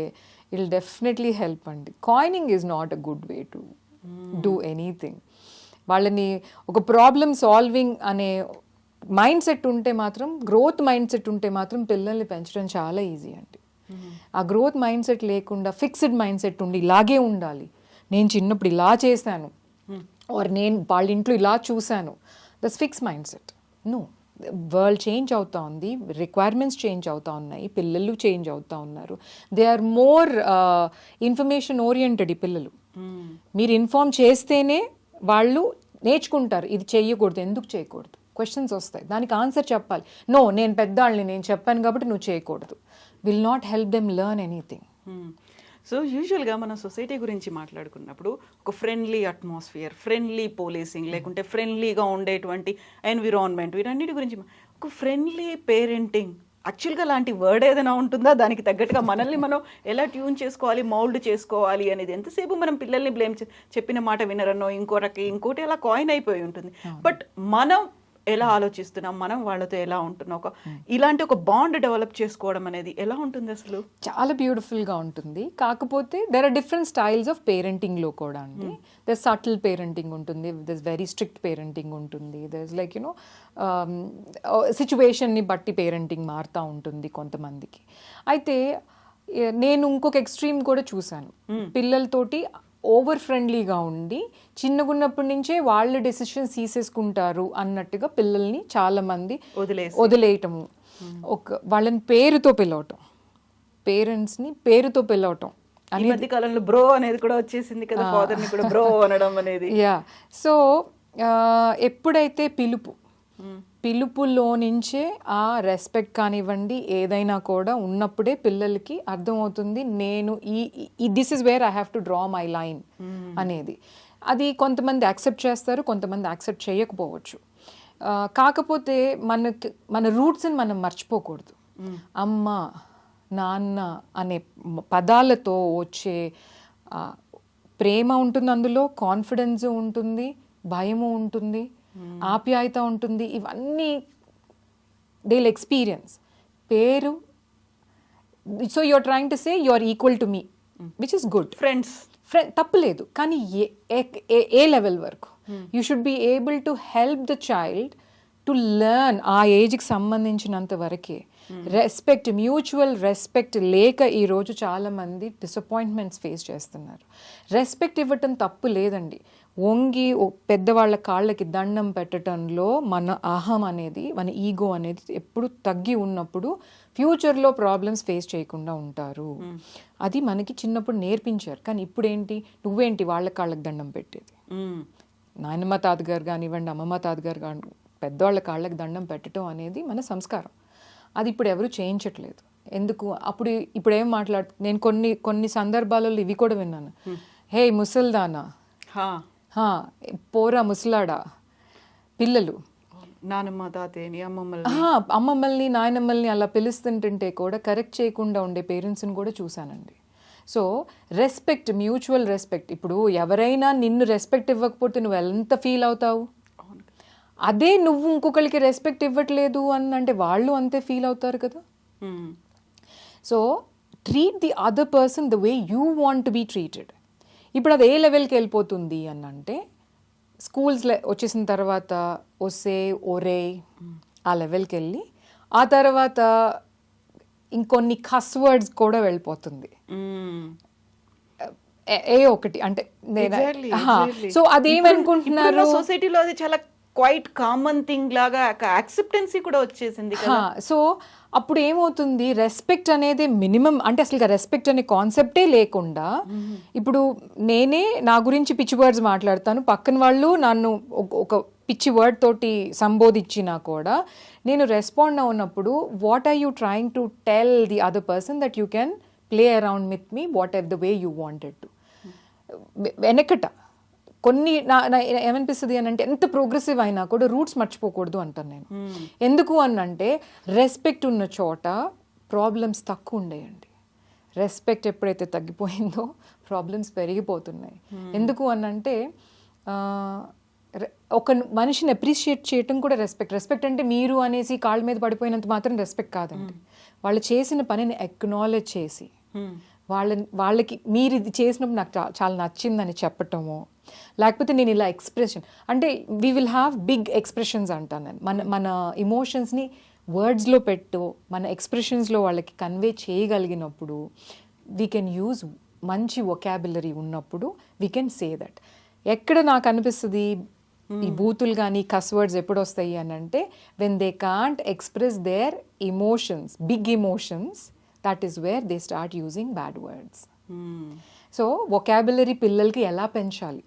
ఇట్ విల్ డెఫినెట్లీ హెల్ప్ అండి. Coining is not a good way to do anything. వాళ్ళని ఒక ప్రాబ్లమ్ సాల్వింగ్ అనే మైండ్ సెట్ ఉంటే మాత్రం, గ్రోత్ మైండ్ సెట్ ఉంటే మాత్రం పిల్లల్ని పెంచడం చాలా ఈజీ అండి. ఆ గ్రోత్ మైండ్ సెట్ లేకుండా ఫిక్స్డ్ మైండ్ సెట్ ఉండి ఇలాగే ఉండాలి, నేను చిన్నప్పుడు ఇలా చేశాను ఆర్ నేను వాళ్ళ ఇంట్లో ఇలా చూశాను, that's fix mindset. No, world change అవుతా ఉంది, రిక్వైర్మెంట్స్ చేంజ్ అవుతా ఉన్నాయి, పిల్లలు చేంజ్ అవుతా ఉన్నారు. They are more information oriented. ఈ పిల్లలు మీరు ఇన్ఫార్మ్ చేస్తేనే వాళ్ళు నేర్చుకుంటారు, ఇది చేయకూడదు, ఎందుకు చేయకూడదు, క్వశ్చన్స్ వస్తాయి, దానికి ఆన్సర్ చెప్పాలి. నో, నేను పెద్దవాళ్ళని, నేను చెప్పాను కాబట్టి నువ్వు చేయకూడదు, will not help them learn anything. So యూజువల్గా మనం సొసైటీ గురించి మాట్లాడుకున్నప్పుడు ఒక ఫ్రెండ్లీ అట్మాస్ఫియర్, ఫ్రెండ్లీ పోలీసింగ్, లేకుంటే ఫ్రెండ్లీగా ఉండేటువంటి ఎన్విరాన్మెంట్, వీటన్నిటి గురించి ఒక ఫ్రెండ్లీ పేరెంటింగ్ యాక్చువల్గా లాంటి వర్డ్ ఏదైనా ఉంటుందా? దానికి తగ్గట్టుగా మనల్ని మనం ఎలా ట్యూన్ చేసుకోవాలి, మౌల్డ్ చేసుకోవాలి అనేది. ఎంతసేపు మనం పిల్లల్ని బ్లేమ్ చెప్పిన మాట వినరనో ఇంకోటి అలా కాయిన్ అయిపోయి ఉంటుంది. బట్ మనం ఎలా ఆలోచిస్తున్నాం, మనం వాళ్ళతో ఎలా ఉంటున్నాం, ఇలాంటి ఒక బాండ్ డెవలప్ చేసుకోవడం అనేది ఎలా ఉంటుంది అసలు? చాలా బ్యూటిఫుల్గా ఉంటుంది. కాకపోతే there are different styles of పేరెంటింగ్లో కూడా అండి. దర్ సటిల్ పేరెంటింగ్ ఉంటుంది, దర్ వెరీ స్ట్రిక్ట్ పేరెంటింగ్ ఉంటుంది, దర్ లైక్ యునో సిచ్యువేషన్ని బట్టి పేరెంటింగ్ మారుతూ ఉంటుంది కొంతమందికి. అయితే నేను ఇంకొక ఎక్స్ట్రీమ్ కూడా చూశాను. పిల్లలతోటి ఓవర్ ఫ్రెండ్లీగా ఉండి చిన్నగున్నప్పటి నుంచే వాళ్ళ డెసిషన్స్ తీసేసుకుంటారు అన్నట్టుగా పిల్లల్ని చాలామంది వదిలేయటము, వాళ్ళని పేరుతో పిలవటం, పేరెంట్స్ని పేరుతో పిలవటం. ఈ కాలంలో బ్రో అనేది కూడా వచ్చేసింది కదా, ఫాదర్ని కూడా బ్రో అనడం అనేది. యా, సో ఎప్పుడైతే పిలుపులో నుంచే ఆ రెస్పెక్ట్ కానివ్వండి ఏదైనా కూడా ఉన్నప్పుడే పిల్లలకి అర్థమవుతుంది నేను this is where I have to draw my line అనేది. అది కొంతమంది యాక్సెప్ట్ చేస్తారు, కొంతమంది యాక్సెప్ట్ చేయకపోవచ్చు. కాకపోతే మన రూట్స్ని మనం మర్చిపోకూడదు. అమ్మ నాన్న అనే పదాలతో వచ్చే ప్రేమ ఉంటుంది, అందులో కాన్ఫిడెన్స్ ఉంటుంది, భయము ఉంటుంది, ఆప్యాయత ఉంటుంది. ఇవన్నీ దే విల్ ఎక్స్పీరియన్స్. పేరు, so you're trying to say you're equal to me, which is good. Friend తప్పులేదు, కానీ ఏ లెవెల్ వరకు you should be able to help the child to learn. ఆ ఏజ్కి సంబంధించినంత వరకే. రెస్పెక్ట్, మ్యూచువల్ రెస్పెక్ట్ లేక ఈరోజు చాలామంది డిసప్పాయింట్మెంట్స్ ఫేస్ చేస్తున్నారు. రెస్పెక్ట్ ఇవ్వటం తప్పు లేదండి, వంగి పెద్దవాళ్ళ కాళ్ళకి దండం పెట్టడంలో మన అహం అనేది, మన ఈగో అనేది ఎప్పుడు తగ్గి ఉన్నప్పుడు ఫ్యూచర్లో ప్రాబ్లమ్స్ ఫేస్ చేయకుండా ఉంటారు. అది మనకి చిన్నప్పుడు నేర్పించారు. కానీ ఇప్పుడు ఏంటి, నువ్వేంటి వాళ్ళ కాళ్ళకి దండం పెట్టేది? నాయనమ్మ తాతగారు కానివ్వండి, అమ్మమ్మ తాతగారు కాని పెద్దవాళ్ళ కాళ్ళకి దండం పెట్టడం అనేది మన సంస్కారం. అది ఇప్పుడు ఎవరు చేయించట్లేదు. ఎందుకు? ఇప్పుడు ఏం నేను కొన్ని సందర్భాలలో ఇవి కూడా విన్నాను. హే ముసల్దానా, పోరా ముసలాడా, పిల్లలు నానమ్మ తాతయ్యని అమ్మమ్మల్ని నాయనమ్మల్ని అలా పిలుస్తుంటుంటే కూడా కరెక్ట్ చేయకుండా ఉండే పేరెంట్స్ని కూడా చూశానండి. So respect, mutual respect. ఇప్పుడు ఎవరైనా నిన్ను రెస్పెక్ట్ ఇవ్వకపోతే నువ్వు ఎంత ఫీల్ అవుతావు? అదే నువ్వు ఇంకొకరికి రెస్పెక్ట్ ఇవ్వట్లేదు అని అంటే వాళ్ళు అంతే ఫీల్ అవుతారు కదా. So treat the other person the way you want to be treated. ఇప్పుడు అది ఏ లెవెల్కి వెళ్ళిపోతుంది అని అంటే, స్కూల్స్లో వచ్చేసిన తర్వాత ఒసే ఒరే ఆ లెవెల్కి వెళ్ళి ఆ తర్వాత ఇంకొన్ని కస్ వర్డ్స్ కూడా వెళ్ళిపోతుంది. ఒకటి అంటే సో అదేమనుకుంటున్నారు, సొసైటీలో అది చాలా క్వైట్ కామన్ థింగ్ లాగా యాక్సెప్టెన్సీ కూడా వచ్చేసింది. సో అప్పుడు ఏమవుతుంది, రెస్పెక్ట్ అనేది మినిమం, అంటే అసలు రెస్పెక్ట్ అనే కాన్సెప్టే లేకుండా ఇప్పుడు నేనే నా గురించి పిచ్చి వర్డ్స్ మాట్లాడతాను, పక్కన వాళ్ళు నన్ను ఒక పిచ్చి వర్డ్ తోటి సంబోధించినా కూడా నేను రెస్పాండ్ అవునప్పుడు what are you trying to tell the other person that you can play around with me whatever the way you wanted to. వెనకట కొన్ని ఏమనిపిస్తుంది అని అంటే, ఎంత ప్రోగ్రెసివ్ అయినా కూడా రూట్స్ మర్చిపోకూడదు అంటాను నేను. ఎందుకు అనంటే రెస్పెక్ట్ ఉన్న చోట ప్రాబ్లమ్స్ తక్కువ ఉండేయండి. రెస్పెక్ట్ ఎప్పుడైతే తగ్గిపోయిందో ప్రాబ్లమ్స్ పెరిగిపోతున్నాయి. ఎందుకు అనంటే ఒక మనిషిని అప్రిషియేట్ చేయటం కూడా రెస్పెక్ట్ అంటే మీరు అనేసి కాళ్ళ మీద పడిపోయినంత మాత్రం రెస్పెక్ట్ కాదండి. వాళ్ళు చేసిన పనిని అక్నాలెడ్జ్ చేసి వాళ్ళకి మీరు ఇది చేసినప్పుడు నాకు చాలా నచ్చిందని చెప్పటము, లేకపోతే నేను ఇలా ఎక్స్ప్రెషన్ అంటే we will have big expressions అంటాను నేను. మన ఇమోషన్స్ని వర్డ్స్లో పెట్టు, మన ఎక్స్ప్రెషన్స్లో వాళ్ళకి కన్వే చేయగలిగినప్పుడు వీ కెన్ యూజ్ మంచి వొకాబులరీ ఉన్నప్పుడు వీ కెన్ సే దట్. ఎక్కడ నాకు అనిపిస్తుంది ఈ బూతులు కానీ కస్ వర్డ్స్ ఎప్పుడు వస్తాయి అని అంటే, when they can't express their emotions, big emotions, that is where they start using bad words. So vocabulary పిల్లలకి ఎలా పెంచాలి?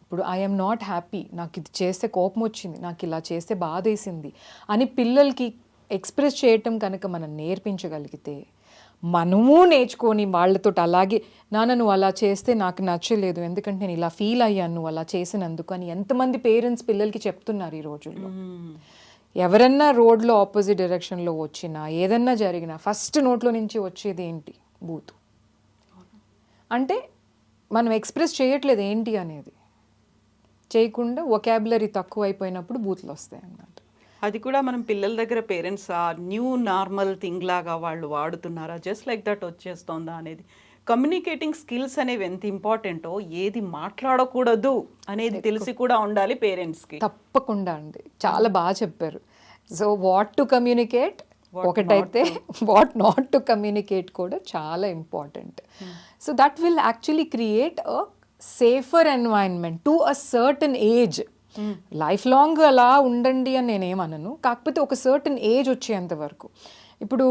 ఇప్పుడు ఐఎమ్ నాట్ హ్యాపీ, నాకు ఇది చేస్తే కోపం వచ్చింది, నాకు ఇలా చేస్తే బాధ వేసింది అని పిల్లలకి ఎక్స్ప్రెస్ చేయటం కనుక మనం నేర్పించగలిగితే, మనము నేర్చుకొని వాళ్ళతో అలాగే నాన్న నువ్వు అలా చేస్తే నాకు నచ్చలేదు, ఎందుకంటే నేను ఇలా ఫీల్ అయ్యాను నువ్వు అలా చేసినందుకు అని ఎంతమంది పేరెంట్స్ పిల్లలకి చెప్తున్నారు ఈ రోజుల్లో. ఎవరన్నా రోడ్లో ఆపోజిట్ డైరెక్షన్లో వచ్చినా ఏదన్నా జరిగినా ఫస్ట్ నోట్లో నుంచి వచ్చేది ఏంటి? బూతు. అంటే మనం ఎక్స్ప్రెస్ చేయట్లేదు ఏంటి అనేది, చేయకుండా వొకాబులరీ తక్కువ అయిపోయినప్పుడు బూతులు వస్తాయి అన్నమాట. అది కూడా మనం పిల్లల దగ్గర పేరెంట్స్ ఆ న్యూ నార్మల్ థింగ్ లాగా వాళ్ళు వాడుతున్నారా, జస్ట్ లైక్ దట్ వచ్చేస్తుందా అనేది. కమ్యూనికేటింగ్ స్కిల్స్ అనేవి ఎంత ఇంపార్టెంటో, ఏది మాట్లాడకూడదు అనేది తెలిసి కూడా ఉండాలి పేరెంట్స్కి. తప్పకుండా అండి, చాలా బాగా చెప్పారు. సో వాట్ టు కమ్యూనికేట్ ఒకటైతే, వాట్ నాట్ టు కమ్యూనికేట్ కూడా చాలా important. So that will actually create a safer environment to a certain age. Life long అలా ఉండండి అని నేనేమనను, కాకపోతే ఒక సర్టన్ ఏజ్ వచ్చేంత వరకు. ఇప్పుడు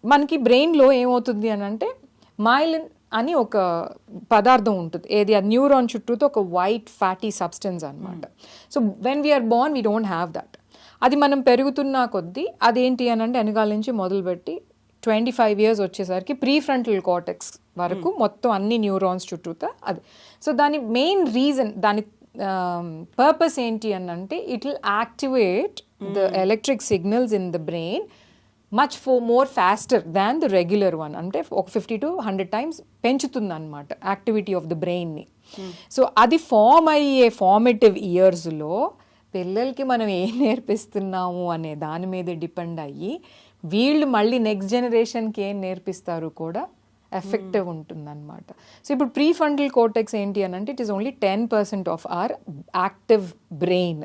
మనకి బ్రెయిన్లో ఏమవుతుంది అని అంటే, మైలిన్ అని ఒక పదార్థం ఉంటుంది, ఏది ఆ న్యూరాన్ చుట్టూతో ఒక వైట్ ఫ్యాటీ సబ్స్టెన్స్ అనమాట. So when we're born we don't have that. అది మనం పెరుగుతున్న కొద్దీ అదేంటి అని అంటే వెనకాల నుంచి మొదలుపెట్టి 25 years వచ్చేసరికి ప్రీ ఫ్రంటల్ కార్టెక్స్ వరకు మొత్తం అన్ని న్యూరాన్స్ చుట్టూతా అది. సో దాని మెయిన్ రీజన్, దాని పర్పస్ ఏంటి అని అంటే, it will activate the electric signals in the brain much more faster than the regular one. అంటే ఒక 50 to 100 times పెంచుతుంది అనమాట యాక్టివిటీ ఆఫ్ ద బ్రెయిన్ని. సో అది ఫామ్ అయ్యే ఫార్మేటివ్ ఇయర్స్లో పిల్లలకి మనం ఏం నేర్పిస్తున్నాము అనే దాని మీద డిపెండ్ అయ్యి వీళ్ళు మళ్ళీ నెక్స్ట్ జనరేషన్కి ఏం నేర్పిస్తారు కూడా ఎఫెక్టివ్ ఉంటుందన్నమాట. సో ఇప్పుడు ప్రీ ఫ్రంటల్ కార్టెక్స్ ఏంటి అని అంటే, it is only 10% of our active brain.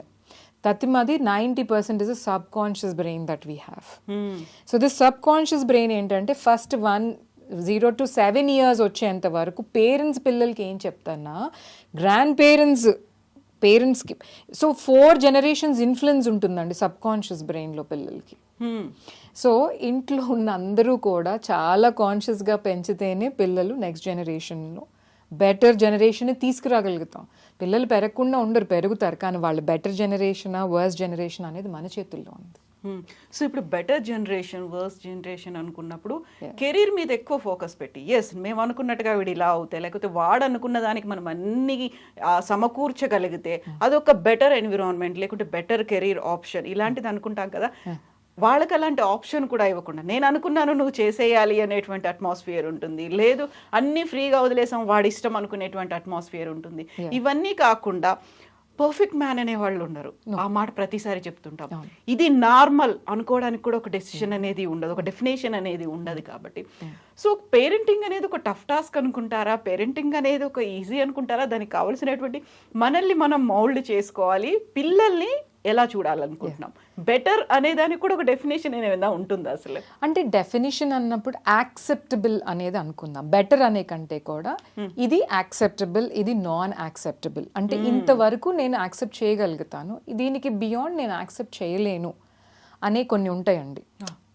తతిమది 90% is a subconscious brain that we have. So this subconscious brain ఏంటంటే ఫస్ట్ 0 to 7 years వచ్చేంత వరకు పేరెంట్స్ పిల్లలకి ఏం చెప్తానా, గ్రాండ్ పేరెంట్స్కి సో 4 generations ఇన్ఫ్లుయెన్స్ ఉంటుందండి సబ్ కాన్షియస్ బ్రెయిన్లో పిల్లలకి. సో ఇంట్లో ఉన్న అందరూ కూడా చాలా కాన్షియస్గా పెంచితేనే పిల్లలు నెక్స్ట్ జనరేషన్లో బెటర్ జనరేషన్ తీసుకురాగలుగుతాం. పిల్లలు పెరగకుండా ఉండరు, పెరుగుతారు, కానీ వాళ్ళు బెటర్ జనరేషన్ వర్స్ జనరేషన్ అనేది మన చేతుల్లో ఉంది. సో ఇప్పుడు బెటర్ జనరేషన్ వర్స్ జనరేషన్ అనుకున్నప్పుడు కెరీర్ మీద ఎక్కువ ఫోకస్ పెట్టి ఎస్ మేము అనుకున్నట్టుగా వీడు ఇలా అవుతాయి, లేకపోతే వాడు అనుకున్న దానికి మనం అన్ని సమకూర్చగలిగితే అదొక బెటర్ ఎన్విరాన్మెంట్, లేకుంటే బెటర్ కెరీర్ ఆప్షన్ ఇలాంటిది అనుకుంటాం కదా. వాళ్ళకి అలాంటి ఆప్షన్ కూడా ఇవ్వకుండా నేను అనుకున్నాను నువ్వు చేసేయాలి అనేటువంటి అట్మాస్ఫియర్ ఉంటుంది, లేదు అన్ని ఫ్రీగా వదిలేసాం వాడి ఇష్టం అనుకునేటువంటి అట్మాస్ఫియర్ ఉంటుంది. ఇవన్నీ కాకుండా పర్ఫెక్ట్ మ్యాన్ అనే వాళ్ళు ఉన్నారు, ఆ మాట ప్రతిసారి చెప్తుంటాం. ఇది నార్మల్ అనుకోవడానికి కూడా ఒక డెసిషన్ అనేది ఉండదు, ఒక డెఫినేషన్ అనేది ఉండదు. కాబట్టి సో పేరెంటింగ్ అనేది ఒక టఫ్ టాస్క్ అనుకుంటారా, పేరెంటింగ్ అనేది ఒక ఈజీ అనుకుంటారా, దానికి కావాల్సినటువంటి మనల్ని మనం మౌల్డ్ చేసుకోవాలి, పిల్లల్ని ఎలా చూడాలనుకుంటున్నాం, బెటర్ అనే దానికి కూడా ఒక డెఫినేషన్ ఏమైనా ఉంటుందా అసలు? అంటే డెఫినేషన్ అన్నప్పుడు యాక్సెప్టబుల్ అనేది అనుకుందాం. బెటర్ అనే కంటే కూడా ఇది యాక్సెప్టబుల్, ఇది నాన్ యాక్సెప్టబుల్. అంటే ఇంతవరకు నేను యాక్సెప్ట్ చేయగలుగుతాను, దీనికి బియాండ్ నేను యాక్సెప్ట్ చేయలేను అనే కొన్ని ఉంటాయండి.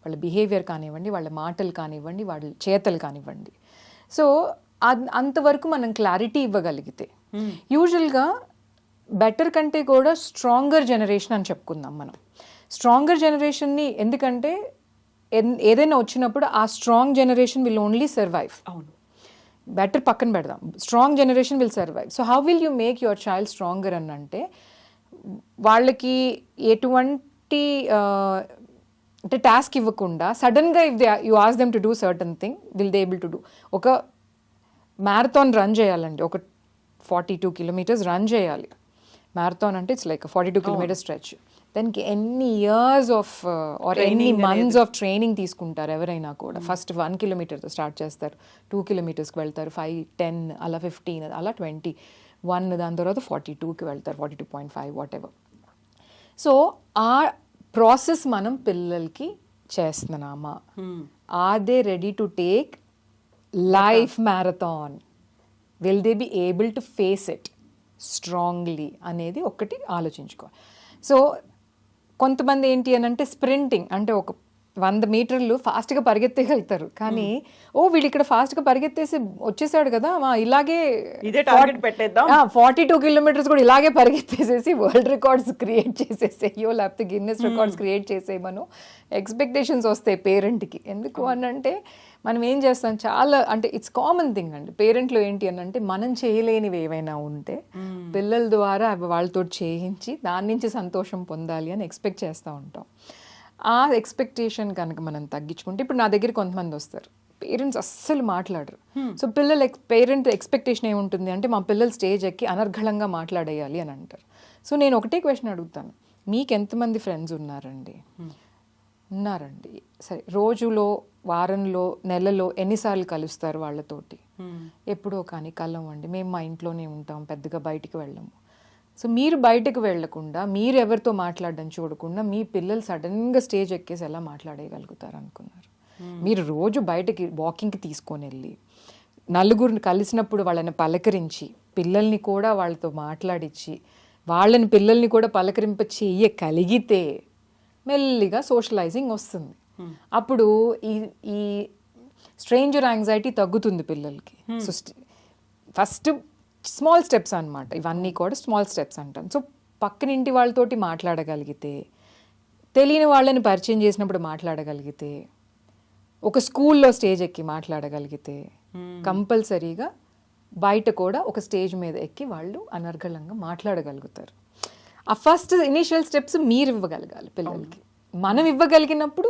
వాళ్ళ బిహేవియర్ కానివ్వండి, వాళ్ళ మాటలు కానివ్వండి, వాళ్ళ చేతలు కానివ్వండి. సో అంతవరకు మనం క్లారిటీ ఇవ్వగలిగితే యూజువల్గా బెటర్ కంటే కూడా స్ట్రాంగర్ జనరేషన్ అని చెప్పుకుందాం మనం. స్ట్రాంగర్ జనరేషన్ని ఎందుకంటే ఏదైనా వచ్చినప్పుడు ఆ strong generation will only survive. అవును, బెటర్ పక్కన పెడదాం, strong generation will survive. So how will you make your child stronger అని అంటే వాళ్ళకి ఎటువంటి అంటే టాస్క్ ఇవ్వకుండా సడన్గా if you ask them to do certain thing will they able to do. ఒక మ్యారథాన్ రన్ చేయాలండి, ఒక 42 kilometers రన్ చేయాలి. మ్యారథాన్ అంటే ఇట్స్ లైక్ 42 kilometers స్ట్రెచ్. దానికి ఎన్ని ఇయర్స్ ఆఫ్ ఆర్ ఎన్ని మంత్స్ ఆఫ్ ట్రైనింగ్ తీసుకుంటారు ఎవరైనా కూడా. ఫస్ట్ 1 kilometerతో స్టార్ట్ చేస్తారు, 2 kilometersకి వెళ్తారు, 5, 10 అలా 15 అలా 21, దాని తర్వాత 42కి వెళ్తారు, 42.5 వాట్ ఎవర్. సో ఆ ప్రాసెస్ మనం పిల్లలకి చేస్తున్నామా, are they ready to take life marathon, will they be able to face it strongly అనేది ఒకటి ఆలోచించుకోవాలి. సో కొంతమంది ఏంటి అని అంటే స్ప్రింటింగ్ అంటే ఒక 100 మీటర్లు ఫాస్ట్గా పరిగెత్తగలుగుతారు, కానీ వీళ్ళు ఇక్కడ ఫాస్ట్గా పరిగెత్తేసి వచ్చేసాడు కదా, ఇలాగే 42 kilometers కూడా ఇలాగే పరిగెత్తేసేసి వరల్డ్ రికార్డ్స్ క్రియేట్ చేసేసేయో లేకపోతే గిన్నెస్ రికార్డ్స్ క్రియేట్ చేసేయమను ఎక్స్పెక్టేషన్స్ వస్తాయి పేరెంట్కి. ఎందుకు అని అంటే మనం ఏం చేస్తాం, చాలా అంటే ఇట్స్ కామన్ థింగ్ అండి పేరెంట్లో ఏంటి అని అంటే మనం చేయలేనివి ఏవైనా ఉంటే పిల్లల ద్వారా అవి వాళ్ళతో చేయించి దాని నుంచి సంతోషం పొందాలి అని ఎక్స్పెక్ట్ చేస్తూ ఉంటాం. ఆ ఎక్స్పెక్టేషన్ కనుక మనం తగ్గించుకుంటే, ఇప్పుడు నా దగ్గర కొంతమంది వస్తారు పేరెంట్స్ అస్సలు మాట్లాడరు. సో పేరెంట్ ఎక్స్పెక్టేషన్ ఏముంటుంది అంటే మా పిల్లలు స్టేజ్ ఎక్కి అనర్గళంగా మాట్లాడేయాలి అని అంటారు. సో నేను ఒకటే క్వశ్చన్ అడుగుతాను, మీకు ఎంతమంది ఫ్రెండ్స్ ఉన్నారండి? ఉన్నారండి, సరే రోజులో, వారంలో, నెలలో ఎన్నిసార్లు కలుస్తారు వాళ్ళతోటి? ఎప్పుడో కానీ కలవండి, మేము మా ఇంట్లోనే ఉంటాం, పెద్దగా బయటికి వెళ్ళము. సో మీరు బయటకు వెళ్లకుండా, మీరు ఎవరితో మాట్లాడడం చూడకుండా మీ పిల్లలు సడన్గా స్టేజ్ ఎక్కేసి ఎలా మాట్లాడగలుగుతారు అనుకున్నారు? మీరు రోజు బయటకి వాకింగ్కి తీసుకొని వెళ్ళి నలుగురిని కలిసినప్పుడు వాళ్ళని పలకరించి, పిల్లల్ని కూడా వాళ్ళతో మాట్లాడించి, పిల్లల్ని కూడా పలకరింప చెయ్యగలిగితే మెల్లిగా సోషలైజింగ్ వస్తుంది. అప్పుడు ఈ స్ట్రేంజర్ యాంగ్జైటీ తగ్గుతుంది పిల్లలకి. సో ఫస్ట్ స్మాల్ స్టెప్స్ అన్నమాట, ఇవన్నీ కూడా స్మాల్ స్టెప్స్ అంటాం. సో పక్కనింటి వాళ్ళతోటి మాట్లాడగలిగితే, తెలియని వాళ్ళని పరిచయం చేసినప్పుడు మాట్లాడగలిగితే, ఒక స్కూల్లో స్టేజ్ ఎక్కి మాట్లాడగలిగితే, కంపల్సరీగా బయట కూడా ఒక స్టేజ్ మీద ఎక్కి వాళ్ళు అనర్గళంగా మాట్లాడగలుగుతారు. ఆ ఫస్ట్ ఇనీషియల్ స్టెప్స్ మీరు ఇవ్వగలగాలి పిల్లలకి. మనం ఇవ్వగలిగినప్పుడు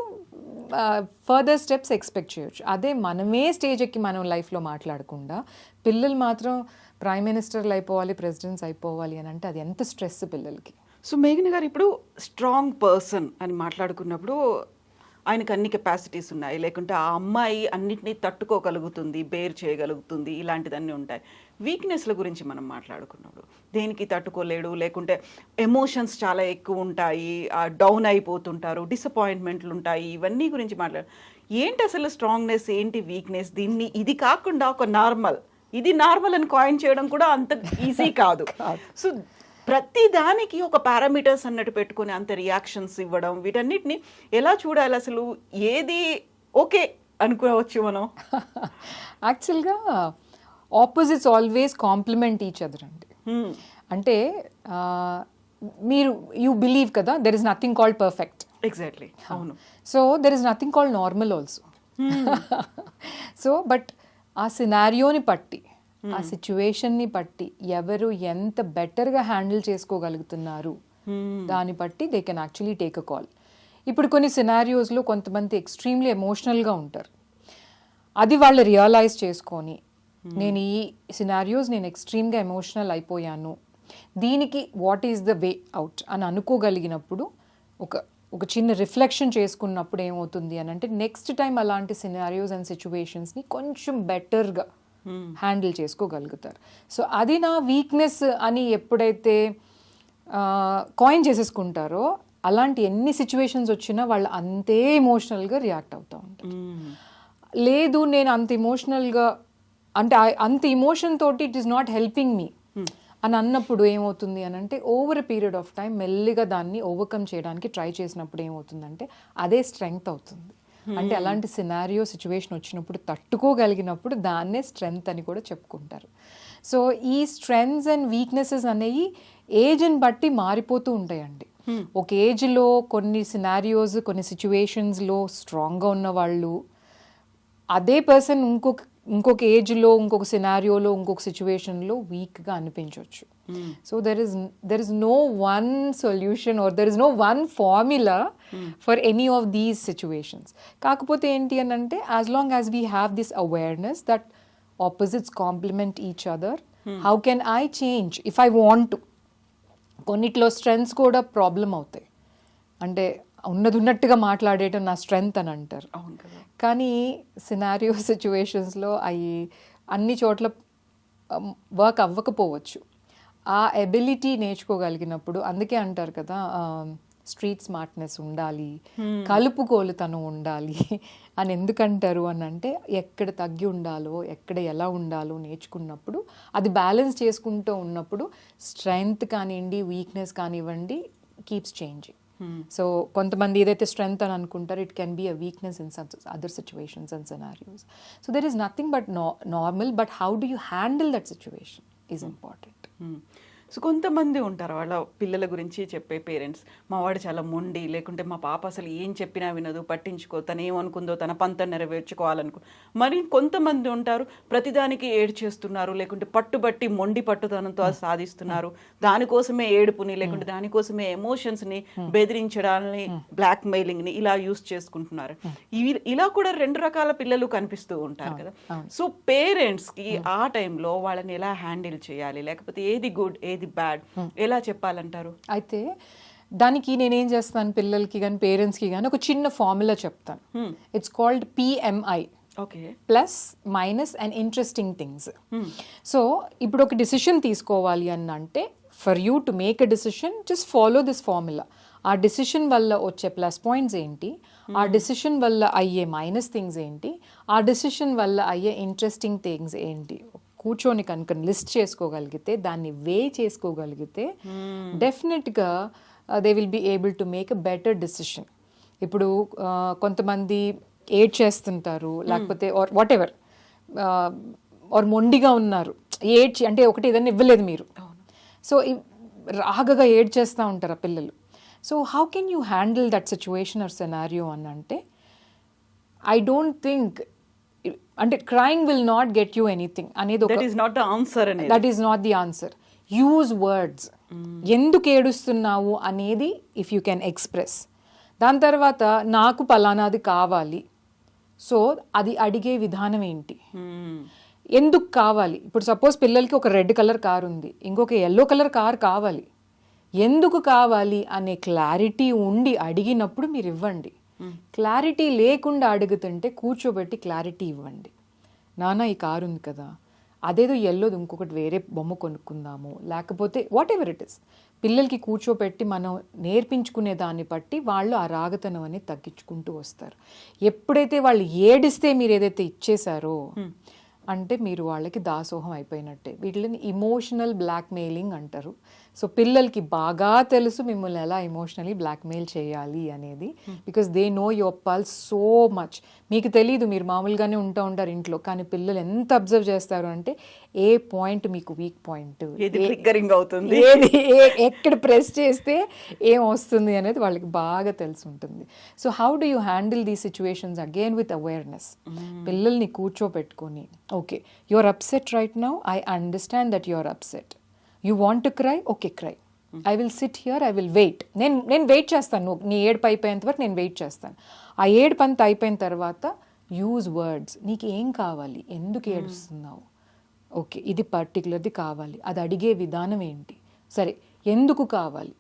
ఫర్దర్ స్టెప్స్ ఎక్స్పెక్ట్ చేయొచ్చు. అదే మనమే స్టేజ్ ఎక్కి మనం లైఫ్లో మాట్లాడకుండా పిల్లలు మాత్రం ప్రైమ్ మినిస్టర్లు అయిపోవాలి, ప్రెసిడెంట్స్ అయిపోవాలి అని అంటే అది ఎంత స్ట్రెస్ పిల్లలకి. సో మేఘన గారు, ఇప్పుడు స్ట్రాంగ్ పర్సన్ అని మాట్లాడుకున్నప్పుడు ఆయనకి అన్ని కెపాసిటీస్ ఉన్నాయి, లేకుంటే ఆ అమ్మాయి అన్నిటినీ తట్టుకోగలుగుతుంది, బేర్ చేయగలుగుతుంది, ఇలాంటిదన్నీ ఉంటాయి. వీక్నెస్ల గురించి మనం మాట్లాడుకున్నప్పుడు దేనికి తట్టుకోలేడు, లేకుంటే ఎమోషన్స్ చాలా ఎక్కువ ఉంటాయి, డౌన్ అయిపోతుంటారు, డిసప్పాయింట్మెంట్లు ఉంటాయి, ఇవన్నీ గురించి ఏంటి అసలు స్ట్రాంగ్నెస్, ఏంటి వీక్నెస్, దీన్ని ఇది కాకుండా ఒక నార్మల్, ఇది నార్మల్ అని కాయిన్ చేయడం కూడా అంత ఈజీ కాదు. సో ప్రతి దానికి ఒక పారామీటర్స్ అన్నట్టు పెట్టుకొని అంత రియాక్షన్స్ ఇవ్వడం, వీటన్నిటిని ఎలా చూడాలి, అసలు ఏది ఓకే అనుకోవచ్చు మనం? యాక్చువల్గా opposites always complement each other అండి. అంటే మీరు యూ బిలీవ్ కదా there is nothing called perfect. Exactly, అవును. So there is nothing called normal also. So but ఆ సినారియోని బట్టి, ఆ సిచ్యువేషన్ని బట్టి ఎవరు ఎంత బెటర్గా హ్యాండిల్ చేసుకోగలుగుతున్నారు దాన్ని బట్టి they can actually take a call. ఇప్పుడు కొన్ని సినారియోస్లో కొంతమంది ఎక్స్ట్రీమ్లీ ఎమోషనల్గా ఉంటారు. అది వాళ్ళు రియలైజ్ చేసుకొని నేను ఈ సినారియోస్ నేను ఎక్స్ట్రీమ్గా ఎమోషనల్ అయిపోయాను, దీనికి what is the way out అని అనుకోగలిగినప్పుడు ఒక చిన్న రిఫ్లెక్షన్ చేసుకున్నప్పుడు ఏమవుతుంది అని అంటే నెక్స్ట్ టైం అలాంటి సినారియోస్ అండ్ సిచ్యువేషన్స్ని కొంచెం బెటర్గా హ్యాండిల్ చేసుకోగలుగుతారు. సో అది నా వీక్నెస్ అని ఎప్పుడైతే కాయిన్ చేసేసుకుంటారో అలాంటి ఎన్ని సిచ్యువేషన్స్ వచ్చినా వాళ్ళు అంతే ఎమోషనల్గా రియాక్ట్ అవుతూ ఉంటారు. లేదు నేను అంత ఎమోషనల్గా అంటే అంత ఎమోషన్ తోటి it is not helping me అని అన్నప్పుడు ఏమవుతుంది అని అంటే over a period of time మెల్లిగా దాన్ని ఓవర్కమ్ చేయడానికి ట్రై చేసినప్పుడు ఏమవుతుందంటే అదే స్ట్రెంగ్త్ అవుతుంది. అంటే అలాంటి సినారియో సిచ్యువేషన్ వచ్చినప్పుడు తట్టుకోగలిగినప్పుడు దాన్నే స్ట్రెంగ్త్ అని కూడా చెప్పుకుంటారు. సో ఈ స్ట్రెంగ్స్ అండ్ వీక్నెసెస్ అనేవి ఏజ్ని బట్టి మారిపోతూ ఉంటాయండి. ఒక ఏజ్లో కొన్ని సినారియోస్ కొన్ని సిచ్యువేషన్స్లో స్ట్రాంగ్గా ఉన్న వాళ్ళు అదే పర్సన్ ఇంకొక ఏజ్లో ఇంకొక సినారియోలో ఇంకొక సిచ్యువేషన్లో వీక్గా అనిపించవచ్చు. So there is no one solution or there is no one formula for any of these situations. కాకపోతే ఏంటి అని అంటే as long as we have this awareness that opposites complement each other, how can I change if I want to. కొన్నిట్లో strengths కూడా problem అవుతాయి. అంటే ఉన్నట్టుగా మాట్లాడేయటం నా స్ట్రెంగ్త్ అని అంటారు. కానీ సినారియో సిచ్యువేషన్స్లో అవి అన్ని చోట్ల వర్క్ అవ్వకపోవచ్చు. ఆ ఎబిలిటీ నేర్చుకోగలిగినప్పుడు అందుకే అంటారు కదా స్ట్రీట్ స్మార్ట్నెస్ ఉండాలి, కలుపుకోలుతనం ఉండాలి అని ఎందుకంటారు అని అంటే ఎక్కడ తగ్గి ఉండాలో ఎక్కడ ఎలా ఉండాలో నేర్చుకున్నప్పుడు అది బ్యాలెన్స్ చేసుకుంటూ ఉన్నప్పుడు స్ట్రెంగ్త్ కానివ్వండి వీక్నెస్ కానివ్వండి కీప్స్ చేంజింగ్. సో కొంతమంది ఏదైతే స్ట్రెంగ్త్ అని అనుకుంటారో it can be a weakness in other situations and scenarios. So there is nothing but normal, but how do you handle that situation is important. So కొంతమంది ఉంటారు వాళ్ళ పిల్లల గురించి చెప్పే పేరెంట్స్, మా వాడు చాలా మొండి, లేకుంటే మా పాప అసలు ఏం చెప్పినా వినదు, పట్టించుకో, తను ఏమనుకుందో తన పంతం నెరవేర్చుకోవాలనుకో. మరి కొంతమంది ఉంటారు ప్రతిదానికి ఏడు చేస్తున్నారు, లేకుంటే పట్టుబట్టి మొండి పట్టుదనంతో అది సాధిస్తున్నారు, దానికోసమే ఏడుపుని లేకుంటే దానికోసమే ఎమోషన్స్ని బెదిరించడాన్ని బ్లాక్ మెయిలింగ్ని ఇలా యూస్ చేసుకుంటున్నారు. ఇలా కూడా రెండు రకాల పిల్లలు కనిపిస్తూ ఉంటారు కదా. సో పేరెంట్స్కి ఆ టైంలో వాళ్ళని ఎలా హ్యాండిల్ చేయాలి, లేకపోతే ఏది గుడ్ ఏది బ్యాడ్ ఎలా చెప్పాలంటారు? అయితే దానికి నేనేం చేస్తాను పిల్లలకి కానీ పేరెంట్స్కి కానీ ఒక చిన్న ఫార్ములా చెప్తాను. It's called PMI, plus minus and interesting things. So ఇప్పుడు ఒక డిసిషన్ తీసుకోవాలి అని అంటే for you to make a decision just follow this formula. ఆ డిసిషన్ వల్ల వచ్చే ప్లస్ పాయింట్స్ ఏంటి, ఆ డిసిషన్ వల్ల అయ్యే మైనస్ థింగ్స్ ఏంటి, ఆ డిసిషన్ వల్ల అయ్యే ఇంట్రెస్టింగ్ థింగ్స్ ఏంటి కూర్చొని కనుక లిస్ట్ చేసుకోగలిగితే దాన్ని వే చేసుకోగలిగితే డెఫినెట్గా they will be able to make a better decision. ఇప్పుడు కొంతమంది ఏడ్ చేస్తుంటారు, లేకపోతే ఆర్ వాట్ ఎవర్ ఆర్ మొండిగా ఉన్నారు, ఏడ్ అంటే ఒకటి ఏదైనా ఇవ్వలేదు మీరు, సో రాగగా ఏడ్ చేస్తూ ఉంటారు ఆ పిల్లలు. So how can you handle that situation or scenario అని అంటే ఐ డోంట్ థింక్ అంటే crying will not get you anything అనేది that is not the answer. That is not the answer. Use words. ఎందుకు ఏడుస్తున్నావు అనేది ఇఫ్ యూ కెన్ ఎక్స్ప్రెస్. దాని తర్వాత నాకు పలానాది కావాలి, సో అది అడిగే విధానం ఏంటి, ఎందుకు కావాలి. ఇప్పుడు సపోజ్ పిల్లలకి ఒక రెడ్ కలర్ కార్ ఉంది, ఇంకొక ఎల్లో కలర్ కార్ కావాలి, ఎందుకు కావాలి అనే క్లారిటీ ఉండి అడిగినప్పుడు మీరు ఇవ్వండి. క్లారిటీ లేకుండా అడుగుతుంటే కూర్చోబెట్టి క్లారిటీ ఇవ్వండి. నాన్న ఈ కారు ఉంది కదా, అదేదో ఎల్లోది ఇంకొకటి వేరే బొమ్మ కొనుక్కుందాము, లేకపోతే వాట్ ఎవర్ ఇట్ ఇస్. పిల్లలకి కూర్చోపెట్టి మనం నేర్పించుకునే దాన్ని బట్టి వాళ్ళు ఆ రాగతనం అనేది తగ్గించుకుంటూ వస్తారు. ఎప్పుడైతే వాళ్ళు ఏడిస్తే మీరు ఏదైతే ఇచ్చేశారో అంటే మీరు వాళ్ళకి దాసోహం అయిపోయినట్టే. వీటిని ఇమోషనల్ బ్లాక్మెయిలింగ్ అంటారు. సో పిల్లలకి బాగా తెలుసు మిమ్మల్ని ఎలా ఇమోషనలీ బ్లాక్మెయిల్ చేయాలి అనేది, because they know your pulse so much. మీకు తెలీదు, మీరు మామూలుగానే ఉంటారు ఇంట్లో, కానీ పిల్లలు ఎంత అబ్జర్వ్ చేస్తారు అంటే ఏ పాయింట్ మీకు వీక్ పాయింట్, అవుతుంది, ఏది ఎక్కడ ప్రెస్ చేస్తే ఏం వస్తుంది అనేది వాళ్ళకి బాగా తెలిసి ఉంటుంది. So how do you handle the situations again with awareness. పిల్లల్ని కూర్చోపెట్టుకొని, okay you are upset right now, I understand that you are upset, you want to cry, okay cry, I will sit here, I will wait. నేను wait చేస్తాను, నీ ఏడుపు అయిపోయేంత వరకు నేను wait చేస్తాను. ఆ ఏడుపు అంతా అయిపోయిన తర్వాత యూజ్ వర్డ్స్. నీకు ఏం కావాలి, ఎందుకు ఏడుస్తున్నావు, ఓకే ఇది పర్టికులర్ది కావాలి, అది అడిగే విధానం ఏంటి, సరే ఎందుకు కావాలి,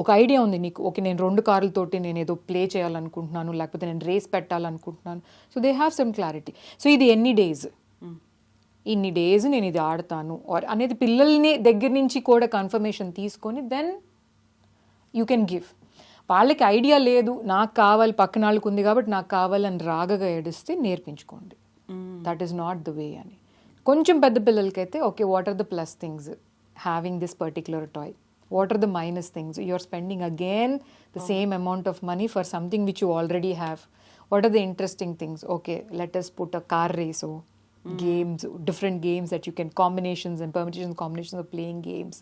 ఒక ఐడియా ఉంది నీకు, ఓకే నేను 2 కార్లతోటి నేను ఏదో ప్లే చేయాలనుకుంటున్నాను, లేకపోతే నేను రేస్ పెట్టాలనుకుంటున్నాను. So they have some clarity. So ఇది ఎన్ని డేస్, ఇన్ని డేస్ నేను ఇది ఆడతాను ఆర్ అనేది పిల్లల్ని దగ్గర నుంచి కూడా కన్ఫర్మేషన్ తీసుకొని దెన్ యూ కెన్ గివ్. వాళ్ళకి ఐడియా లేదు, నాకు కావాలి, పక్కన వాళ్ళకి ఉంది కాబట్టి నాకు కావాలని రాగగా ఏడిస్తే నేర్పించుకోండి, that is not the way అని. కొంచెం పెద్ద పిల్లలకైతే okay what are the plus things having this particular toy, what are the minus things, you're spending again the same amount of money for something which you already have. What are the interesting things, okay let us put a car race or games, different games that you can combinations and permutations combinations of playing games.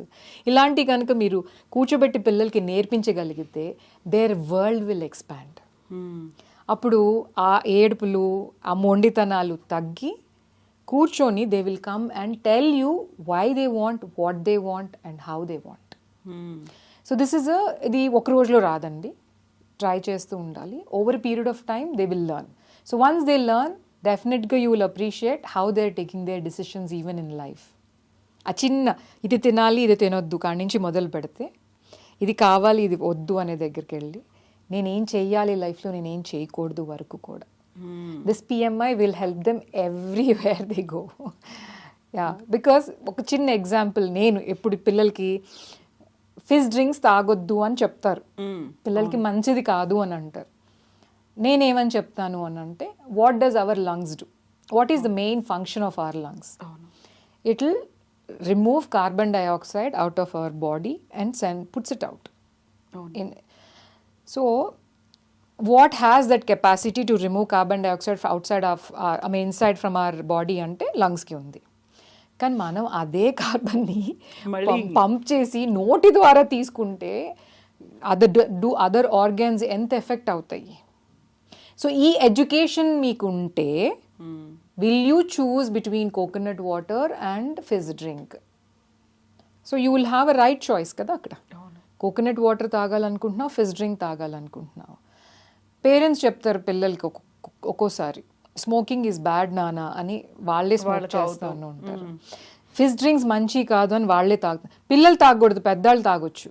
ఇలాంటి కనుక మీరు కూర్చోబెట్టి పిల్లలకి నేర్పించగలిగితే their world will expand. అప్పుడు ఆ ఏడుపులు ఆ మొండితనాలు తగ్గి కూర్చొని they will come and tell you why they want, what they want and how they want. So this is ఇది ఒక రోజులో రాదండి, ట్రై చేస్తూ ఉండాలి. Over period of time they will learn. So once they learn డెఫినెట్గా you will appreciate how they are taking their decisions even in life. ఆ చిన్న ఇది తినాలి ఇది తినొద్దు కాడి నుంచి మొదలు పెడితే ఇది కావాలి ఇది వద్దు అనే దగ్గరికి వెళ్ళి నేనేం చెయ్యాలి లైఫ్లో నేనేం చేయకూడదు వరకు కూడా this PMI will help them everywhere they go. Yeah because ఒక చిన్న ఎగ్జాంపుల్, నేను ఎప్పుడు పిల్లలకి ఫిజ్ డ్రింక్స్ తాగొద్దు అని చెప్తారు, పిల్లలకి మంచిది కాదు అని అంటారు. నేనేమని చెప్తాను అని అంటే what does our lungs do, what is the main function of our lungs, it will remove carbon dioxide out of our body and puts it out in. So what has that capacity to remove carbon dioxide outside of inside from our body అంటే లంగ్స్కి ఉంది. కానీ మనం అదే కార్బన్ని pump చేసి నోటి ద్వారా తీసుకుంటే other organs ఎంత ఎఫెక్ట్ అవుతాయి. సో ఈ ఎడ్యుకేషన్ మీకు ఉంటే will you choose between coconut water and fizz drink, so you will have a right choice కదా అక్కడ. కోకోనట్ వాటర్ తాగాలనుకుంటున్నావు, ఫిజ్ డ్రింక్ తాగాలనుకుంటున్నావు. పేరెంట్స్ చెప్తారు పిల్లలకి ఒక్కోసారి స్మోకింగ్ ఈజ్ బ్యాడ్ నానా అని వాళ్ళే స్మోక్ చేస్తూ ఉంటారు. ఫిజ్ డ్రింక్స్ మంచి కాదు అని వాళ్ళే తాగుతారు. పిల్లలు తాగకూడదు, పెద్దవాళ్ళు తాగొచ్చు.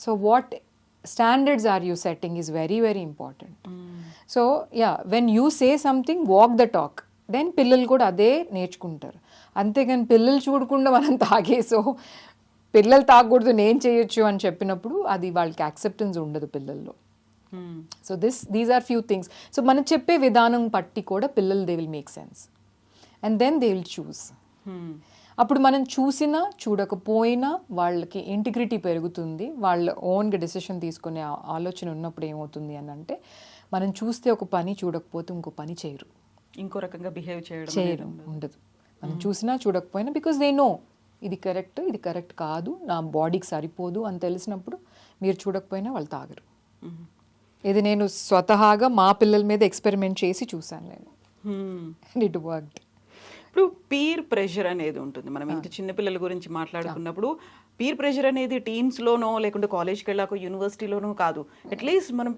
So what standards are you setting is very very important. So yeah when you say something walk the talk, then పిల్లలు కూడా అదే నేర్చుకుంటారు. అంతేగాని పిల్లలు చూడకుండా మనం తాగేసో పిల్లలు తాగకూడదు నేను చేయొచ్చు అని చెప్పినప్పుడు అది వాళ్ళకి యాక్సెప్టెన్స్ ఉండదు పిల్లల్లో. So these are few things. So మనం చెప్పే విధానం పట్టి కూడా పిల్లలు they will make sense and then they will choose. అప్పుడు మనం చూసినా చూడకపోయినా వాళ్ళకి ఇంటిగ్రిటీ పెరుగుతుంది, వాళ్ళ ఓన్గా డెసిషన్ తీసుకునే ఆలోచన ఉన్నప్పుడు ఏమవుతుంది అని అంటే మనం చూస్తే ఒక పని చూడకపోతే ఇంకో పని చేయరు, ఇంకో రకంగా బిహేవ్ చేయడం ఉండదు. మనం చూసినా చూడకపోయినా బికాస్ దే నో ఇది కరెక్ట్ కాదు, నా బాడీకి సరిపోదు అని తెలిసినప్పుడు మీరు చూడకపోయినా వాళ్ళు తాగరు. ఇది నేను స్వతహాగా మా పిల్లల మీద ఎక్స్పెరిమెంట్ చేసి చూసాను నేను. It worked. ఇప్పుడు పీర్ ప్రెషర్ అనేది ఉంటుంది. మనం ఇంత చిన్నపిల్లల గురించి మాట్లాడుకున్నప్పుడు పీర్ ప్రెషర్ అనేది టీన్స్లోనో లేకుంటే కాలేజ్కి వెళ్ళాక యూనివర్సిటీలోనో కాదు, అట్లీస్ట్ మనం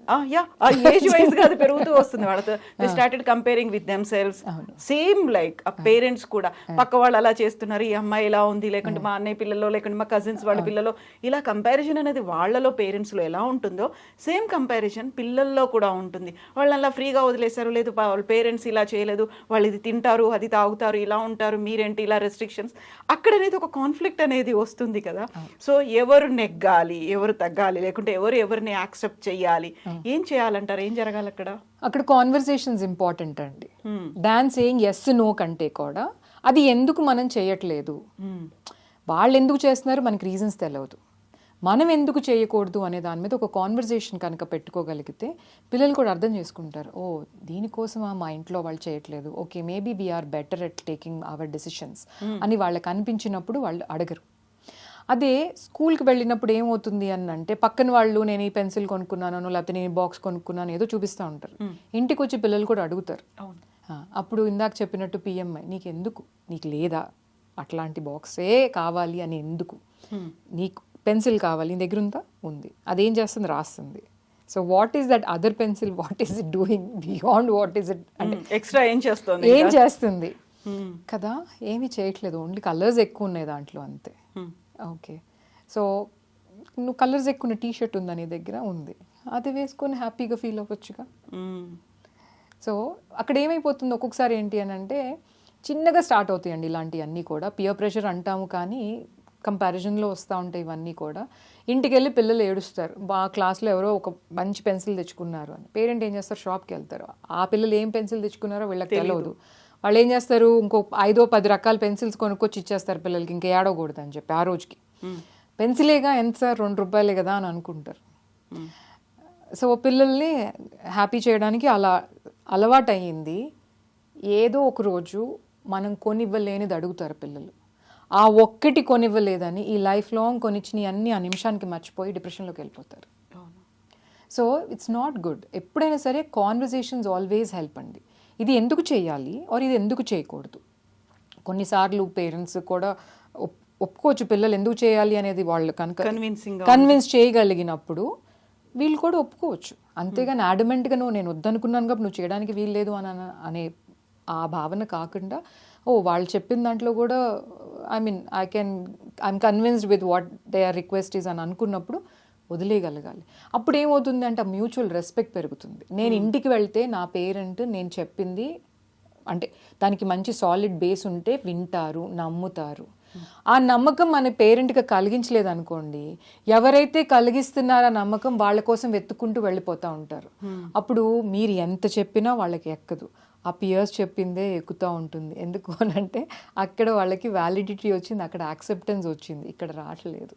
ఏజ్ వైజ్ గా అది పెరుగుతూ వస్తుంది వాళ్ళతో. Started comparing with them selves, same like ఆ పేరెంట్స్ కూడా పక్క వాళ్ళు అలా చేస్తున్నారు, ఈ అమ్మాయి ఇలా ఉంది, లేకుంటే మా అన్నయ్య పిల్లలు లేకుంటే మా కజిన్స్ వాళ్ళ పిల్లలు, ఇలా కంపారిజన్ అనేది వాళ్ళలో పేరెంట్స్లో ఎలా ఉంటుందో సేమ్ కంపారిజన్ పిల్లల్లో కూడా ఉంటుంది. వాళ్ళు అలా ఫ్రీగా వదిలేశారు, లేదు వాళ్ళ పేరెంట్స్ ఇలా చేయలేదు, వాళ్ళు ఇది తింటారు అది తాగుతారు ఇలా ఉంటారు, మీరేంటి ఇలా రెస్ట్రిక్షన్స్, అక్కడ అనేది ఒక కాన్ఫ్లిక్ట్ అనేది వస్తుంది కదా. సో ఎవరు నెగ్గాలి, ఎవరు తగ్గాలి, లేకుంటే ఎవరిని యాక్సెప్ట్ చేయాలి, ఏం చేయాలంటారు, ఏం జరగాలి అక్కడ? అక్కడ కాన్వర్సేషన్స్ ఇంపార్టెంట్ అండి. దాని సేయింగ్ ఎస్ నో కంటే కూడా అది ఎందుకు మనం చేయట్లేదు, వాళ్ళు ఎందుకు చేస్తున్నారు మనకి రీజన్స్ తెలియదు, మనం ఎందుకు చేయకూడదు అనే దాని మీద ఒక కాన్వర్సేషన్ కనుక పెట్టుకోగలిగితే పిల్లలు కూడా అర్థం చేసుకుంటారు. ఓ దీనికోసం మా ఇంట్లో వాళ్ళు చేయట్లేదు, okay maybe we're better at taking our decisions అని వాళ్ళకి అనిపించినప్పుడు వాళ్ళు అడగరు. అదే స్కూల్కి వెళ్ళినప్పుడు ఏమవుతుంది అని అంటే పక్కన వాళ్ళు నేను ఈ పెన్సిల్ కొనుక్కున్నాను లేకపోతే నేను బాక్స్ కొనుక్కున్నాను ఏదో చూపిస్తూ ఉంటారు. ఇంటికి వచ్చి పిల్లలు కూడా అడుగుతారు. అప్పుడు ఇందాక చెప్పినట్టు పిఎంఐ నీకు లేదా అట్లాంటి బాక్సే కావాలి అని ఎందుకు, నీకు పెన్సిల్ కావాలి నీ దగ్గర ఉందా, ఉంది, అదేం చేస్తుంది, రాస్తుంది. So what is that other pencil, what is it doing beyond, what is it అంటే ఎక్స్ట్రా ఏం చేస్తుంది కదా, ఏమీ చేయట్లేదు, ఓన్లీ కలర్స్ ఎక్కువ ఉన్నాయి దాంట్లో అంతే. ఓకే సో నువ్వు కలర్స్ ఎక్కువ టీ షర్ట్ ఉందా నీ దగ్గర, ఉంది, అది వేసుకొని హ్యాపీగా ఫీల్ అవ్వచ్చుగా. సో అక్కడ ఏమైపోతుంది ఒక్కొక్కసారి ఏంటి అని అంటే చిన్నగా స్టార్ట్ అవుతాయండి ఇలాంటివన్నీ కూడా. పియర్ ప్రెషర్ అంటాము కానీ కంపారిజన్లో వస్తూ ఉంటాయి ఇవన్నీ కూడా. ఇంటికి వెళ్ళి పిల్లలు ఏడుస్తారు, క్లాస్లో ఎవరో ఒక మంచి పెన్సిల్ తెచ్చుకున్నారు అని. పేరెంట్ ఏం చేస్తారు, షాప్కి వెళ్తారు, ఆ పిల్లలు ఏం పెన్సిల్ తెచ్చుకున్నారో వీళ్ళకి తెలియదు. వాళ్ళు ఏం చేస్తారు, ఇంకో 5-10 రకాల పెన్సిల్స్ కొనుక్కొచ్చి ఇచ్చేస్తారు పిల్లలకి, ఇంకా ఏడవకూడదు అని చెప్పి ఆ రోజుకి. పెన్సిలేగా ఎంత సార్, ₹2 కదా అని అనుకుంటారు. సో పిల్లల్ని హ్యాపీ చేయడానికి అలా అలవాటు అయ్యింది. ఏదో ఒక రోజు మనం కొనివ్వలేనిది అడుగుతారు పిల్లలు. ఆ ఒక్కటి కొనివ్వలేదని ఈ లైఫ్ లాంగ్ కొనిచ్చినవి అన్నీ ఆ నిమిషానికి మర్చిపోయి డిప్రెషన్లోకి వెళ్ళిపోతారు. So it's not good. ఎప్పుడైనా సరే కాన్వర్జేషన్స్ ఆల్వేస్ హెల్ప్ అండి. ఇది ఎందుకు చేయాలి ఆర్ ఇది ఎందుకు చేయకూడదు. కొన్నిసార్లు పేరెంట్స్ కూడా ఒప్పుకోవచ్చు పిల్లలు ఎందుకు చేయాలి అనేది వాళ్ళు కనుక కన్విన్స్ చేయగలిగినప్పుడు వీళ్ళు కూడా ఒప్పుకోవచ్చు. అంతేగాని అడమెంట్గా నేను వద్దనుకున్నాను కాబట్టి నువ్వు చేయడానికి వీలు లేదు అనే ఆ భావన కాకుండా వాళ్ళు చెప్పిన దాంట్లో కూడా I'm convinced with what they are request is అని అనుకున్నప్పుడు వదిలేయగలగాలి. అప్పుడు ఏమవుతుంది అంటే మ్యూచువల్ రెస్పెక్ట్ పెరుగుతుంది. నేను ఇంటికి వెళ్తే నా పేరెంట్ నేను చెప్పింది అంటే దానికి మంచి సాలిడ్ బేస్ ఉంటే వింటారు, నమ్ముతారు. ఆ నమ్మకం మన పేరెంట్గా కలిగించలేదు అనుకోండి, ఎవరైతే కలిగిస్తున్నారో ఆ నమ్మకం వాళ్ళ కోసం వెతుక్కుంటూ వెళ్ళిపోతూ ఉంటారు. అప్పుడు మీరు ఎంత చెప్పినా వాళ్ళకి ఎక్కదు, ఆ పియర్స్ చెప్పిందే ఎక్కుతూ ఉంటుంది. ఎందుకు అనంటే అక్కడ వాళ్ళకి వ్యాలిడిటీ వచ్చింది, అక్కడ యాక్సెప్టెన్స్ వచ్చింది, ఇక్కడ రావట్లేదు.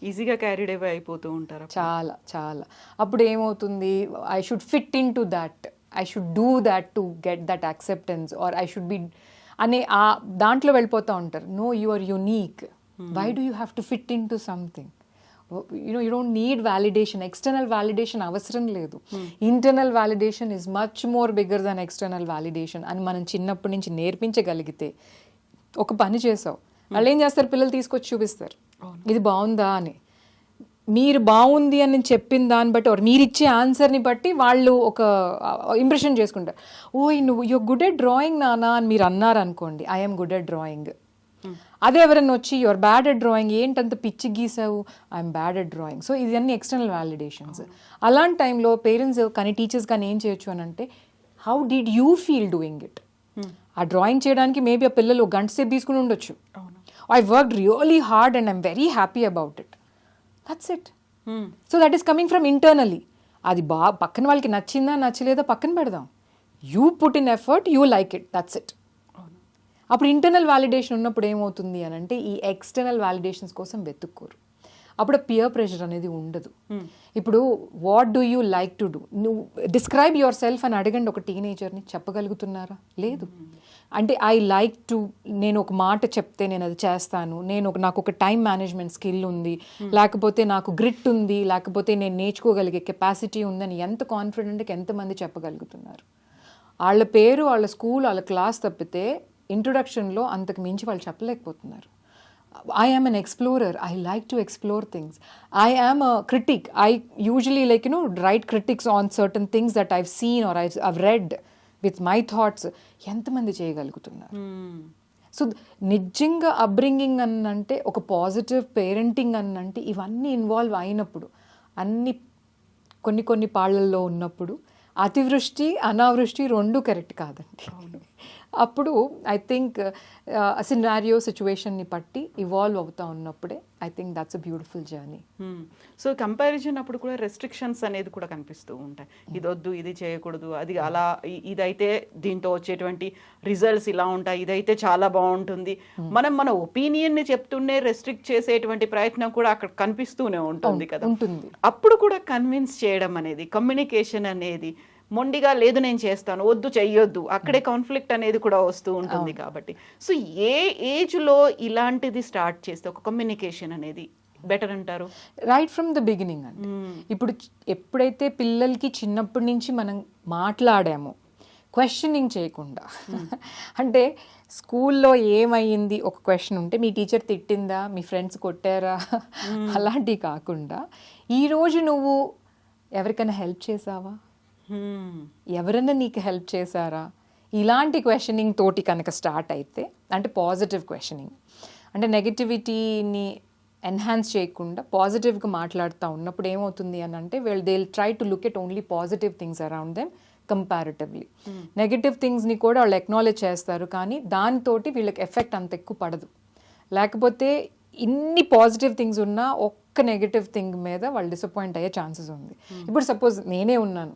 ఈజీగా క్యారీడ్ అవే అయిపోతూ ఉంటారు. చాలా చాలా. అప్పుడు ఏమవుతుంది, I should fit in to that, I should do that to get that acceptance or I should be అనే ఆ దాంట్లో వెళ్ళిపోతూ ఉంటారు. No, you are unique, why do you have to fit in to something. You don't need validation. External validation అవసరం లేదు. Internal validation is much more bigger than external validation అని మనం చిన్నప్పటి నుంచి నేర్పించగలిగితే, ఒక పని చేసావు వాళ్ళు ఏం చేస్తారు, పిల్లలు తీసుకొచ్చి చూపిస్తారు ఇది బాగుందా అని. మీరు బాగుంది అని చెప్పిన దాన్ని బట్టి మీరు ఇచ్చే ఆన్సర్ని బట్టి వాళ్ళు ఒక ఇంప్రెషన్ చేసుకుంటారు. నువ్వు యూర్ గుడ్ ఎట్ డ్రాయింగ్ నానా అని మీరు అన్నారు అనుకోండి, ఐఎమ్ గుడ్ ఎట్ డ్రాయింగ్. అదే ఎవరైనా వచ్చి యువర్ బ్యాడ్ ఎట్ డ్రాయింగ్, ఏంటంత పిచ్చి గీసావు, I'm bad at drawing. So ఇది అన్ని ఎక్స్టర్నల్ వ్యాలిడేషన్స్. అలాంటి టైంలో పేరెంట్స్ కానీ టీచర్స్ కానీ ఏం చేయొచ్చు అని అంటే, how did you feel doing it. ఆ డ్రాయింగ్ చేయడానికి మేబీ ఆ పిల్లలు 1 గంట సేపు తీసుకుని ఉండొచ్చు. I worked really hard and I'm very happy about it. That's it. So that is coming from internally. అది పక్కన వాళ్ళకి నచ్చిందా నచ్చలేదా పక్కన పెడదాం. You put in effort, you like it, that's it. అప్పుడు ఇంటర్నల్ వ్యాలిడేషన్ ఉన్నప్పుడు ఏమవుతుంది అని అంటే ఈ ఎక్స్టర్నల్ వ్యాలిడేషన్స్ కోసం వెతుక్కోరు. అప్పుడు పియర్ ప్రెషర్ అనేది ఉండదు. ఇప్పుడు what do you like to do, నువ్వు డిస్క్రైబ్ యువర్ సెల్ఫ్ అని అడగండి ఒక టీనేజర్ని, చెప్పగలుగుతున్నారా? లేదు. అంటే ఐ లైక్ టు, నేను ఒక మాట చెప్తే నేను అది చేస్తాను, నాకు ఒక టైం మేనేజ్మెంట్ స్కిల్ ఉంది, లేకపోతే నాకు గ్రిట్ ఉంది, లేకపోతే నేను నేర్చుకోగలిగే కెపాసిటీ ఉందని ఎంత కాన్ఫిడెంట్గా ఎంతమంది చెప్పగలుగుతున్నారు? వాళ్ళ పేరు, వాళ్ళ స్కూల్, వాళ్ళ క్లాస్ తప్పితే ఇంట్రొడక్షన్లో అంతకు మించి వాళ్ళు చెప్పలేకపోతున్నారు. I am an explorer. I like to explore things. I am a critic. I usually write critics on certain things that I've seen or I've read with my thoughts. ఎంతమంది చేయగలుగుతున్నారు? So నిజంగా upbringing అన్నంటే ఒక positive parenting అన్నంటే ఇవన్నీ involve అయినప్పుడు అన్ని కొన్ని పాళ్ళల్లో ఉన్నప్పుడు అతివృష్టి అనావృష్టి రెండు కరెక్ట్ కాదండి. అప్పుడు ఐ థింక్ సినారియో సిచ్యువేషన్ని బట్టి ఇవాల్వ్ అవుతా ఉన్నప్పుడే I think that's a beautiful journey. So comparison అప్పుడు కూడా రెస్ట్రిక్షన్స్ అనేది కూడా కనిపిస్తూ ఉంటాయి. ఇది వద్దు, ఇది చేయకూడదు, అది అలా, ఇదైతే దీంతో వచ్చేటువంటి రిజల్ట్స్ ఇలా ఉంటాయి, ఇదైతే చాలా బాగుంటుంది. మనం మన ఒపీనియన్ని చెప్తూనే రెస్ట్రిక్ట్ చేసేటువంటి ప్రయత్నం కూడా అక్కడ కనిపిస్తూనే ఉంటుంది కదా. ఉంటుంది. అప్పుడు కూడా కన్విన్స్ చేయడం అనేది, కమ్యూనికేషన్ అనేది మొండిగా లేదు నేను చేస్తాను, వద్దు చెయ్యొద్దు, అక్కడే కాన్ఫ్లిక్ట్ అనేది కూడా వస్తూ ఉంటుంది. కాబట్టి సో ఏ ఏజ్లో ఇలాంటిది స్టార్ట్ చేస్తే ఒక కమ్యూనికేషన్ అనేది బెటర్ అంటారు? రైట్ ఫ్రమ్ ద బిగినింగ్ అండి. ఇప్పుడు ఎప్పుడైతే పిల్లలకి చిన్నప్పటి నుంచి మనం మాట్లాడామో క్వశ్చనింగ్ చేయకుండా, అంటే స్కూల్లో ఏమైంది ఒక క్వశ్చన్ ఉంటే మీ టీచర్ తిట్టిందా, మీ ఫ్రెండ్స్ కొట్టారా, అలాంటివి కాకుండా ఈరోజు నువ్వు ఎవరికైనా హెల్ప్ చేసావా, ఎవరైనా నీకు హెల్ప్ చేశారా, ఇలాంటి క్వశ్చనింగ్ తోటి కనుక స్టార్ట్ అయితే, అంటే పాజిటివ్ క్వశ్చనింగ్, అంటే నెగటివిటీని ఎన్హాన్స్ చేయకుండా పాజిటివ్గా మాట్లాడుతూ ఉన్నప్పుడు ఏమవుతుంది అని అంటే they will try to look at only positive things around them comparatively. Negative థింగ్స్ని కూడా వాళ్ళు ఎక్నాలెడ్జ్ చేస్తారు, కానీ దానితోటి వీళ్ళకి ఎఫెక్ట్ అంత ఎక్కువ పడదు. లేకపోతే ఇన్ని పాజిటివ్ థింగ్స్ ఉన్నా ఒక్క నెగటివ్ థింగ్ మీద వాళ్ళు డిసప్పాయింట్ అయ్యే ఛాన్సెస్ ఉంది. ఇప్పుడు సపోజ్ నేనే ఉన్నాను,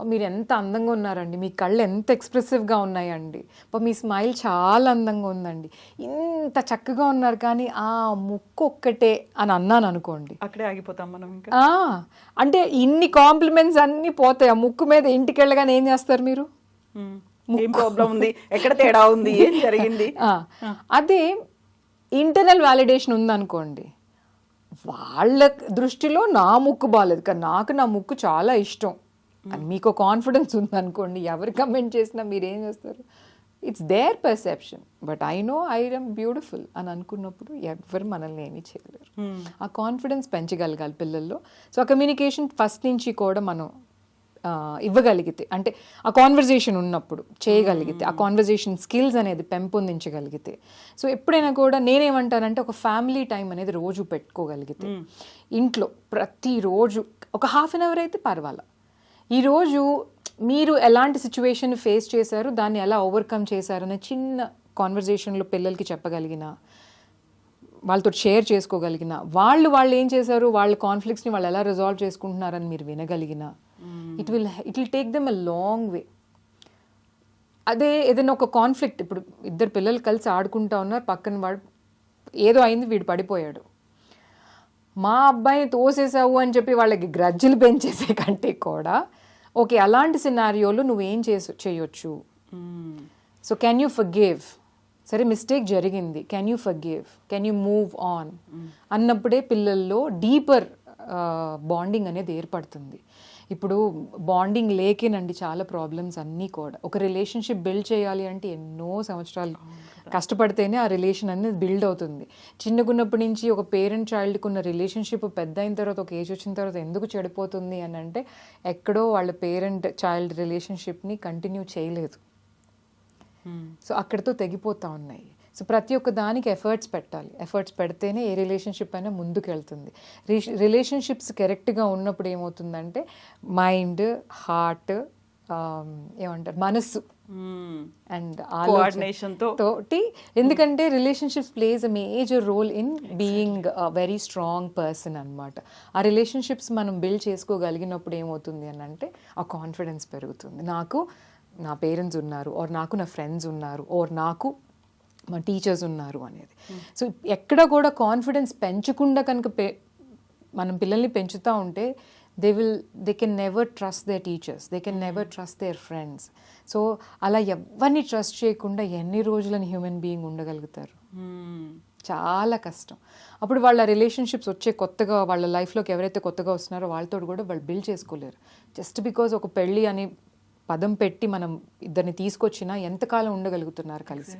మీరు ఎంత అందంగా ఉన్నారండి, మీ కళ్ళు ఎంత ఎక్స్ప్రెసివ్గా ఉన్నాయండి, మీ స్మైల్ చాలా అందంగా ఉందండి, ఇంత చక్కగా ఉన్నారు, కానీ ఆ ముక్కు ఒక్కటే అని అన్నాను అనుకోండి, అక్కడే ఆగిపోతాం మనం ఇంకా. అంటే ఇన్ని కాంప్లిమెంట్స్ అన్నీ పోతాయి. ఆ ముక్కు మీద ఇంటికి వెళ్ళగానే ఏం చేస్తారు మీరు? ఏం ప్రాబ్లం ఉంది, ఎక్కడ తేడా ఉంది, ఏం జరిగింది. అదే ఇంటర్నల్ వ్యాలిడేషన్ ఉందనుకోండి, వాళ్ళ దృష్టిలో నా ముక్కు బాగాలేదు కానీ నాకు నా ముక్కు చాలా ఇష్టం అని మీకు కాన్ఫిడెన్స్ ఉందనుకోండి, ఎవరు కమెంట్ చేసినా మీరు ఏం చేస్తారు? It's their perception, but I know I am beautiful అని అనుకున్నప్పుడు ఎవరు మనల్ని ఏమీ చేయలేరు. ఆ కాన్ఫిడెన్స్ పెంచగలగాలి పిల్లల్లో. సో ఆ కమ్యూనికేషన్ ఫస్ట్ నుంచి కూడా మనం ఇవ్వగలిగితే, అంటే ఆ కాన్వర్జేషన్ ఉన్నప్పుడు చేయగలిగితే, ఆ కాన్వర్జేషన్ స్కిల్స్ అనేది పెంపొందించగలిగితే, సో ఎప్పుడైనా కూడా నేనేమంటానంటే ఒక ఫ్యామిలీ టైం అనేది రోజు పెట్టుకోగలిగితే, ఇంట్లో ప్రతిరోజు ఒక హాఫ్ అన్ అవర్ అయితే పర్వాలా, ఈరోజు మీరు ఎలాంటి సిచ్యువేషన్ ఫేస్ చేశారు, దాన్ని ఎలా ఓవర్కమ్ చేశారు అనే చిన్న కాన్వర్జేషన్లో పిల్లలకి చెప్పగలిగిన, వాళ్ళతో షేర్ చేసుకోగలిగిన, వాళ్ళు ఏం చేశారు, వాళ్ళ కాన్ఫ్లిక్ట్స్ని వాళ్ళు ఎలా రిజాల్వ్ చేసుకుంటున్నారని మీరు వినగలిగిన, it will take them a long way. అదే ఏదైనా ఒక కాన్ఫ్లిక్ట్, ఇప్పుడు ఇద్దరు పిల్లలు కలిసి ఆడుకుంటా ఉన్నారు, పక్కన వాడు ఏదో అయింది, వీడు పడిపోయాడు, మా అబ్బాయిని తోసేసావు అని చెప్పి వాళ్ళకి గ్రజ్జులు పెంచేసే కంటే కూడా, ఓకే అలాంటి సినారియోలో నువ్వేం చేయొచ్చు, సో కెన్ యూ ఫర్గివ్, సరే మిస్టేక్ జరిగింది, can you forgive, can you move on అన్నప్పుడే పిల్లల్లో డీపర్ బాండింగ్ అనేది ఏర్పడుతుంది. ఇప్పుడు బాండింగ్ లేకేనండి చాలా ప్రాబ్లమ్స్ అన్నీ కూడా. ఒక రిలేషన్షిప్ బిల్డ్ చేయాలి అంటే ఎన్నో సంవత్సరాలు కష్టపడితేనే ఆ రిలేషన్ అనేది బిల్డ్ అవుతుంది. చిన్నగున్నప్పటి నుంచి ఒక పేరెంట్ చైల్డ్కి ఉన్న రిలేషన్షిప్ పెద్ద అయిన తర్వాత, ఒక ఏజ్ వచ్చిన తర్వాత ఎందుకు చెడిపోతుంది అని అంటే, ఎక్కడో వాళ్ళ పేరెంట్ చైల్డ్ రిలేషన్షిప్ని కంటిన్యూ చేయలేదు, సో అక్కడితో తెగిపోతూ ఉన్నాయి. సో ప్రతి ఒక్క దానికి ఎఫర్ట్స్ పెట్టాలి, ఎఫర్ట్స్ పెడితేనే ఏ రిలేషన్షిప్ అయినా ముందుకు వెళ్తుంది. రిలేషన్షిప్స్ కరెక్ట్గా ఉన్నప్పుడు ఏమవుతుందంటే మైండ్, హార్ట్, ఏమంటారు, మనస్సు అండ్ కోఆర్డినేషన్తో తోటి, ఎందుకంటే relationships plays a major role in being a very strong person అనమాట. ఆ రిలేషన్షిప్స్ మనం బిల్డ్ చేసుకోగలిగినప్పుడు ఏమవుతుంది అని అంటే ఆ కాన్ఫిడెన్స్ పెరుగుతుంది. నాకు నా పేరెంట్స్ ఉన్నారు, ఆర్ నాకు నా ఫ్రెండ్స్ ఉన్నారు, ఆర్ నాకు మా టీచర్స్ ఉన్నారు అనేది. సో ఎక్కడ కూడా కాన్ఫిడెన్స్ పెంచకుండా కనుక మనం పిల్లల్ని పెంచుతూ ఉంటే they can never trust there teachers, they can never trust there friends. So అలా ఎవరిని ట్రస్ట్ చేయకుండా ఎన్ని రోజులని హ్యూమన్ బీయింగ్ ఉండగలుగుతారు? చాలా కష్టం. అప్పుడు వాళ్ళ రిలేషన్షిప్స్ వచ్చే కొత్తగా వాళ్ళ లైఫ్లోకి ఎవరైతే కొత్తగా వస్తున్నారో వాళ్ళతో కూడా వాళ్ళు బిల్డ్ చేసుకోలేరు. జస్ట్ బికాజ్ ఒక పెళ్ళి అని పదం పెట్టి మనం ఇద్దరిని తీసుకొచ్చినా ఎంతకాలం ఉండగలుగుతున్నారు కలిసి?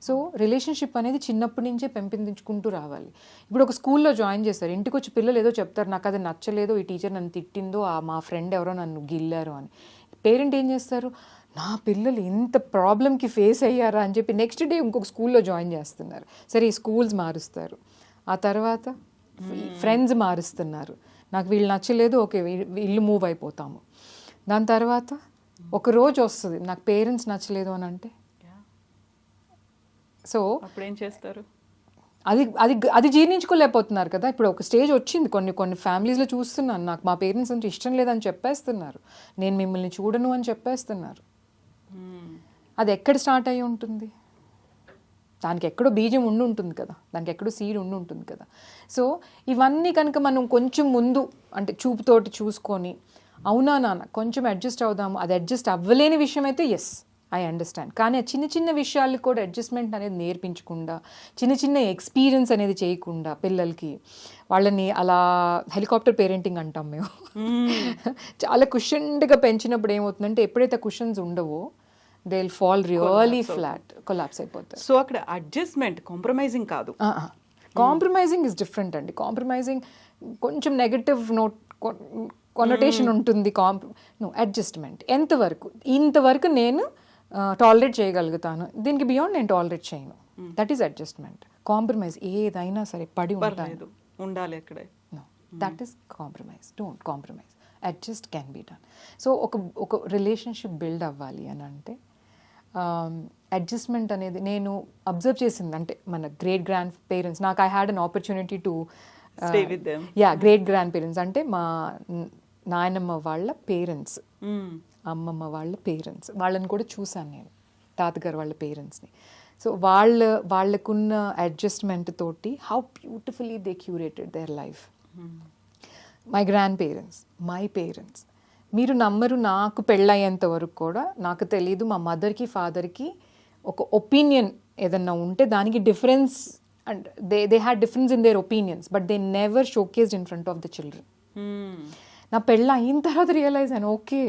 సో రిలేషన్షిప్ అనేది చిన్నప్పటి నుంచే పెంపొందించుకుంటూ రావాలి. ఇప్పుడు ఒక స్కూల్లో జాయిన్ చేస్తారు, ఇంటికి వచ్చి పిల్లలు ఏదో చెప్తారు, నాకు అది నచ్చలేదు, ఈ టీచర్ నన్ను తిట్టిందో, మా ఫ్రెండ్ ఎవరో నన్ను గిల్లారు అని. పేరెంట్ ఏం చేస్తారు, నా పిల్లలు ఇంత ప్రాబ్లమ్కి ఫేస్ అయ్యారా అని చెప్పి నెక్స్ట్ డే ఇంకొక స్కూల్లో జాయిన్ చేస్తున్నారు. సరే ఈ స్కూల్స్ మారుస్తారు, ఆ తర్వాత ఫ్రెండ్స్ మారుస్తున్నారు, నాకు వీళ్ళు నచ్చలేదు, ఓకే ఇల్లు మూవ్ అయిపోతాము. దాని తర్వాత ఒక రోజు వస్తుంది నాకు పేరెంట్స్ నచ్చలేదు అని అంటే, సో అప్పుడు ఏం చేస్తారు? అది అది అది జీర్ణించుకోలేకపోతున్నారు కదా. ఇప్పుడు ఒక స్టేజ్ వచ్చింది, కొన్ని ఫ్యామిలీస్లో చూస్తున్నాను, నాకు మా పేరెంట్స్ అంటే ఇష్టం లేదని చెప్పేస్తున్నారు, నేను మిమ్మల్ని చూడను అని చెప్పేస్తున్నారు. అది ఎక్కడ స్టార్ట్ అయ్యి ఉంటుంది? దానికి ఎక్కడో బీజం ఉండి ఉంటుంది కదా, దానికి ఎక్కడో సీడ్ ఉండి ఉంటుంది కదా. సో ఇవన్నీ కనుక మనం కొంచెం ముందు అంటే చూపుతోటి చూసుకొని, అవునా నాన్న కొంచెం అడ్జస్ట్ అవుదాము, అది అడ్జస్ట్ అవ్వలేని విషయం అయితే ఎస్ ఐ అండర్స్టాండ్, కానీ ఆ చిన్న చిన్న విషయాలకు కూడా అడ్జస్ట్మెంట్ అనేది నేర్పించకుండా, చిన్న చిన్న ఎక్స్పీరియన్స్ అనేది చేయకుండా పిల్లలకి, వాళ్ళని అలా హెలికాప్టర్ పేరెంటింగ్ అంటాం మేము, చాలా కుషన్డ్గా పెంచినప్పుడు ఏమవుతుందంటే ఎప్పుడైతే కుషన్స్ ఉండవో they will fall really flat, collapse అయిపోతారు. సో అక్కడ అడ్జస్ట్మెంట్ కాంప్రమైజింగ్ కాదు. కాంప్రమైజింగ్ ఇస్ డిఫరెంట్ అండి. కాంప్రమైజింగ్ కొంచెం నెగటివ్ నోట్ కొనోటేషన్ ఉంటుంది. అడ్జస్ట్మెంట్ ఎంతవరకు, ఇంతవరకు నేను టాలరేట్ చేయగలుగుతాను, దీనికి బియాండ్ నేను టాలరేట్ చేయను, దట్ ఈస్ అడ్జస్ట్మెంట్. కాంప్రమైజ్ ఏదైనా సరే పడి ఉంటాను ఉండాలి అక్కడే, that is compromise. Don't compromise, adjust can be done. So ఒక రిలేషన్షిప్ బిల్డ్ అవ్వాలి అని అంటే అడ్జస్ట్మెంట్ అనేది నేను అబ్జర్వ్ చేసింది. అంటే మన గ్రేట్ గ్రాండ్ పేరెంట్స్, నాకు I had an opportunity to stay with them. Great grand parents అంటే మా నాయనమ్మ వాళ్ళ పేరెంట్స్, అమ్మమ్మ వాళ్ళ పేరెంట్స్, వాళ్ళని కూడా చూశాను నేను, తాతగారు వాళ్ళ పేరెంట్స్ని. సో వాళ్ళకున్న అడ్జస్ట్మెంట్ తోటి how beautifully they curated their life. My grand parents, my parents, మీరు నమ్మరు, నాకు పెళ్ళయ్యేంత వరకు కూడా నాకు తెలీదు మా మదర్కి ఫాదర్కి ఒక ఒపీనియన్ ఏదన్నా ఉంటే దానికి difference, and they had difference in there opinions, but they never showcased in front of the children. నా పెళ్ళ అయిన తర్వాత రియలైజ్ అయ్యాను, ఓకే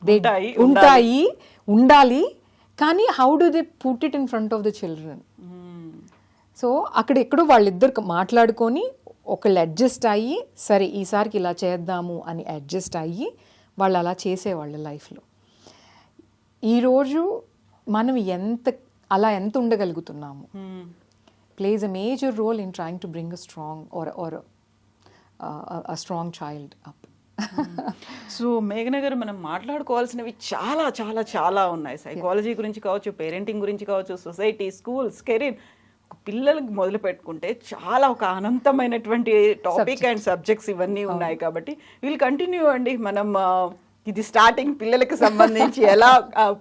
దే ఉంటాయి, ఉండాలి, కానీ how do they put it in front of the children. So అక్కడ ఎక్కడో వాళ్ళిద్దరు మాట్లాడుకొని ఒకళ్ళు అడ్జస్ట్ అయ్యి, సరే ఈసారికి ఇలా చేద్దాము అని అడ్జస్ట్ అయ్యి వాళ్ళు అలా చేసేవాళ్ళ లైఫ్లో. ఈరోజు మనం అలా ఎంత ఉండగలుగుతున్నాము plays a major role in trying to bring a strong or a strong child up. So మేఘన గారు, మనం మాట్లాడుకోవాల్సినవి చాలా చాలా చాలా ఉన్నాయి. సైకాలజీ గురించి కావచ్చు, పేరెంటింగ్ గురించి కావచ్చు, సొసైటీ, స్కూల్స్, కెరీర్, పిల్లలకి మొదలు పెట్టుకుంటే చాలా ఒక అనంతమైనటువంటి టాపిక్ అండ్ సబ్జెక్ట్స్ ఇవన్నీ ఉన్నాయి. కాబట్టి వీళ్ళు కంటిన్యూ అండి. మనం ఇది స్టార్టింగ్ పిల్లలకి సంబంధించి ఎలా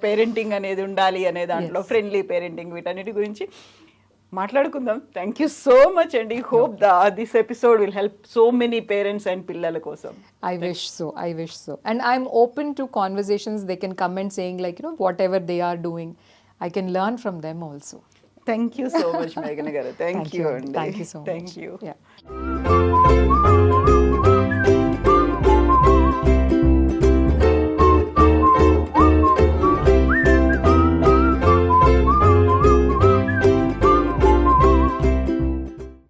పేరెంటింగ్ అనేది ఉండాలి అనే దాంట్లో, ఫ్రెండ్లీ పేరెంటింగ్, వీటన్నిటి గురించి మాట్లాడుకుందాం. థ్యాంక్ యూ సో మచ్ అండి. Hope this episode will help so many parents and పిల్లల కోసం. I wish so. And I'm open to conversations. They can comment saying like, whatever they are doing, I can learn from them also. Thank you so much, Meghana garu. Thank you. Thank you so much. Thank you. Yeah.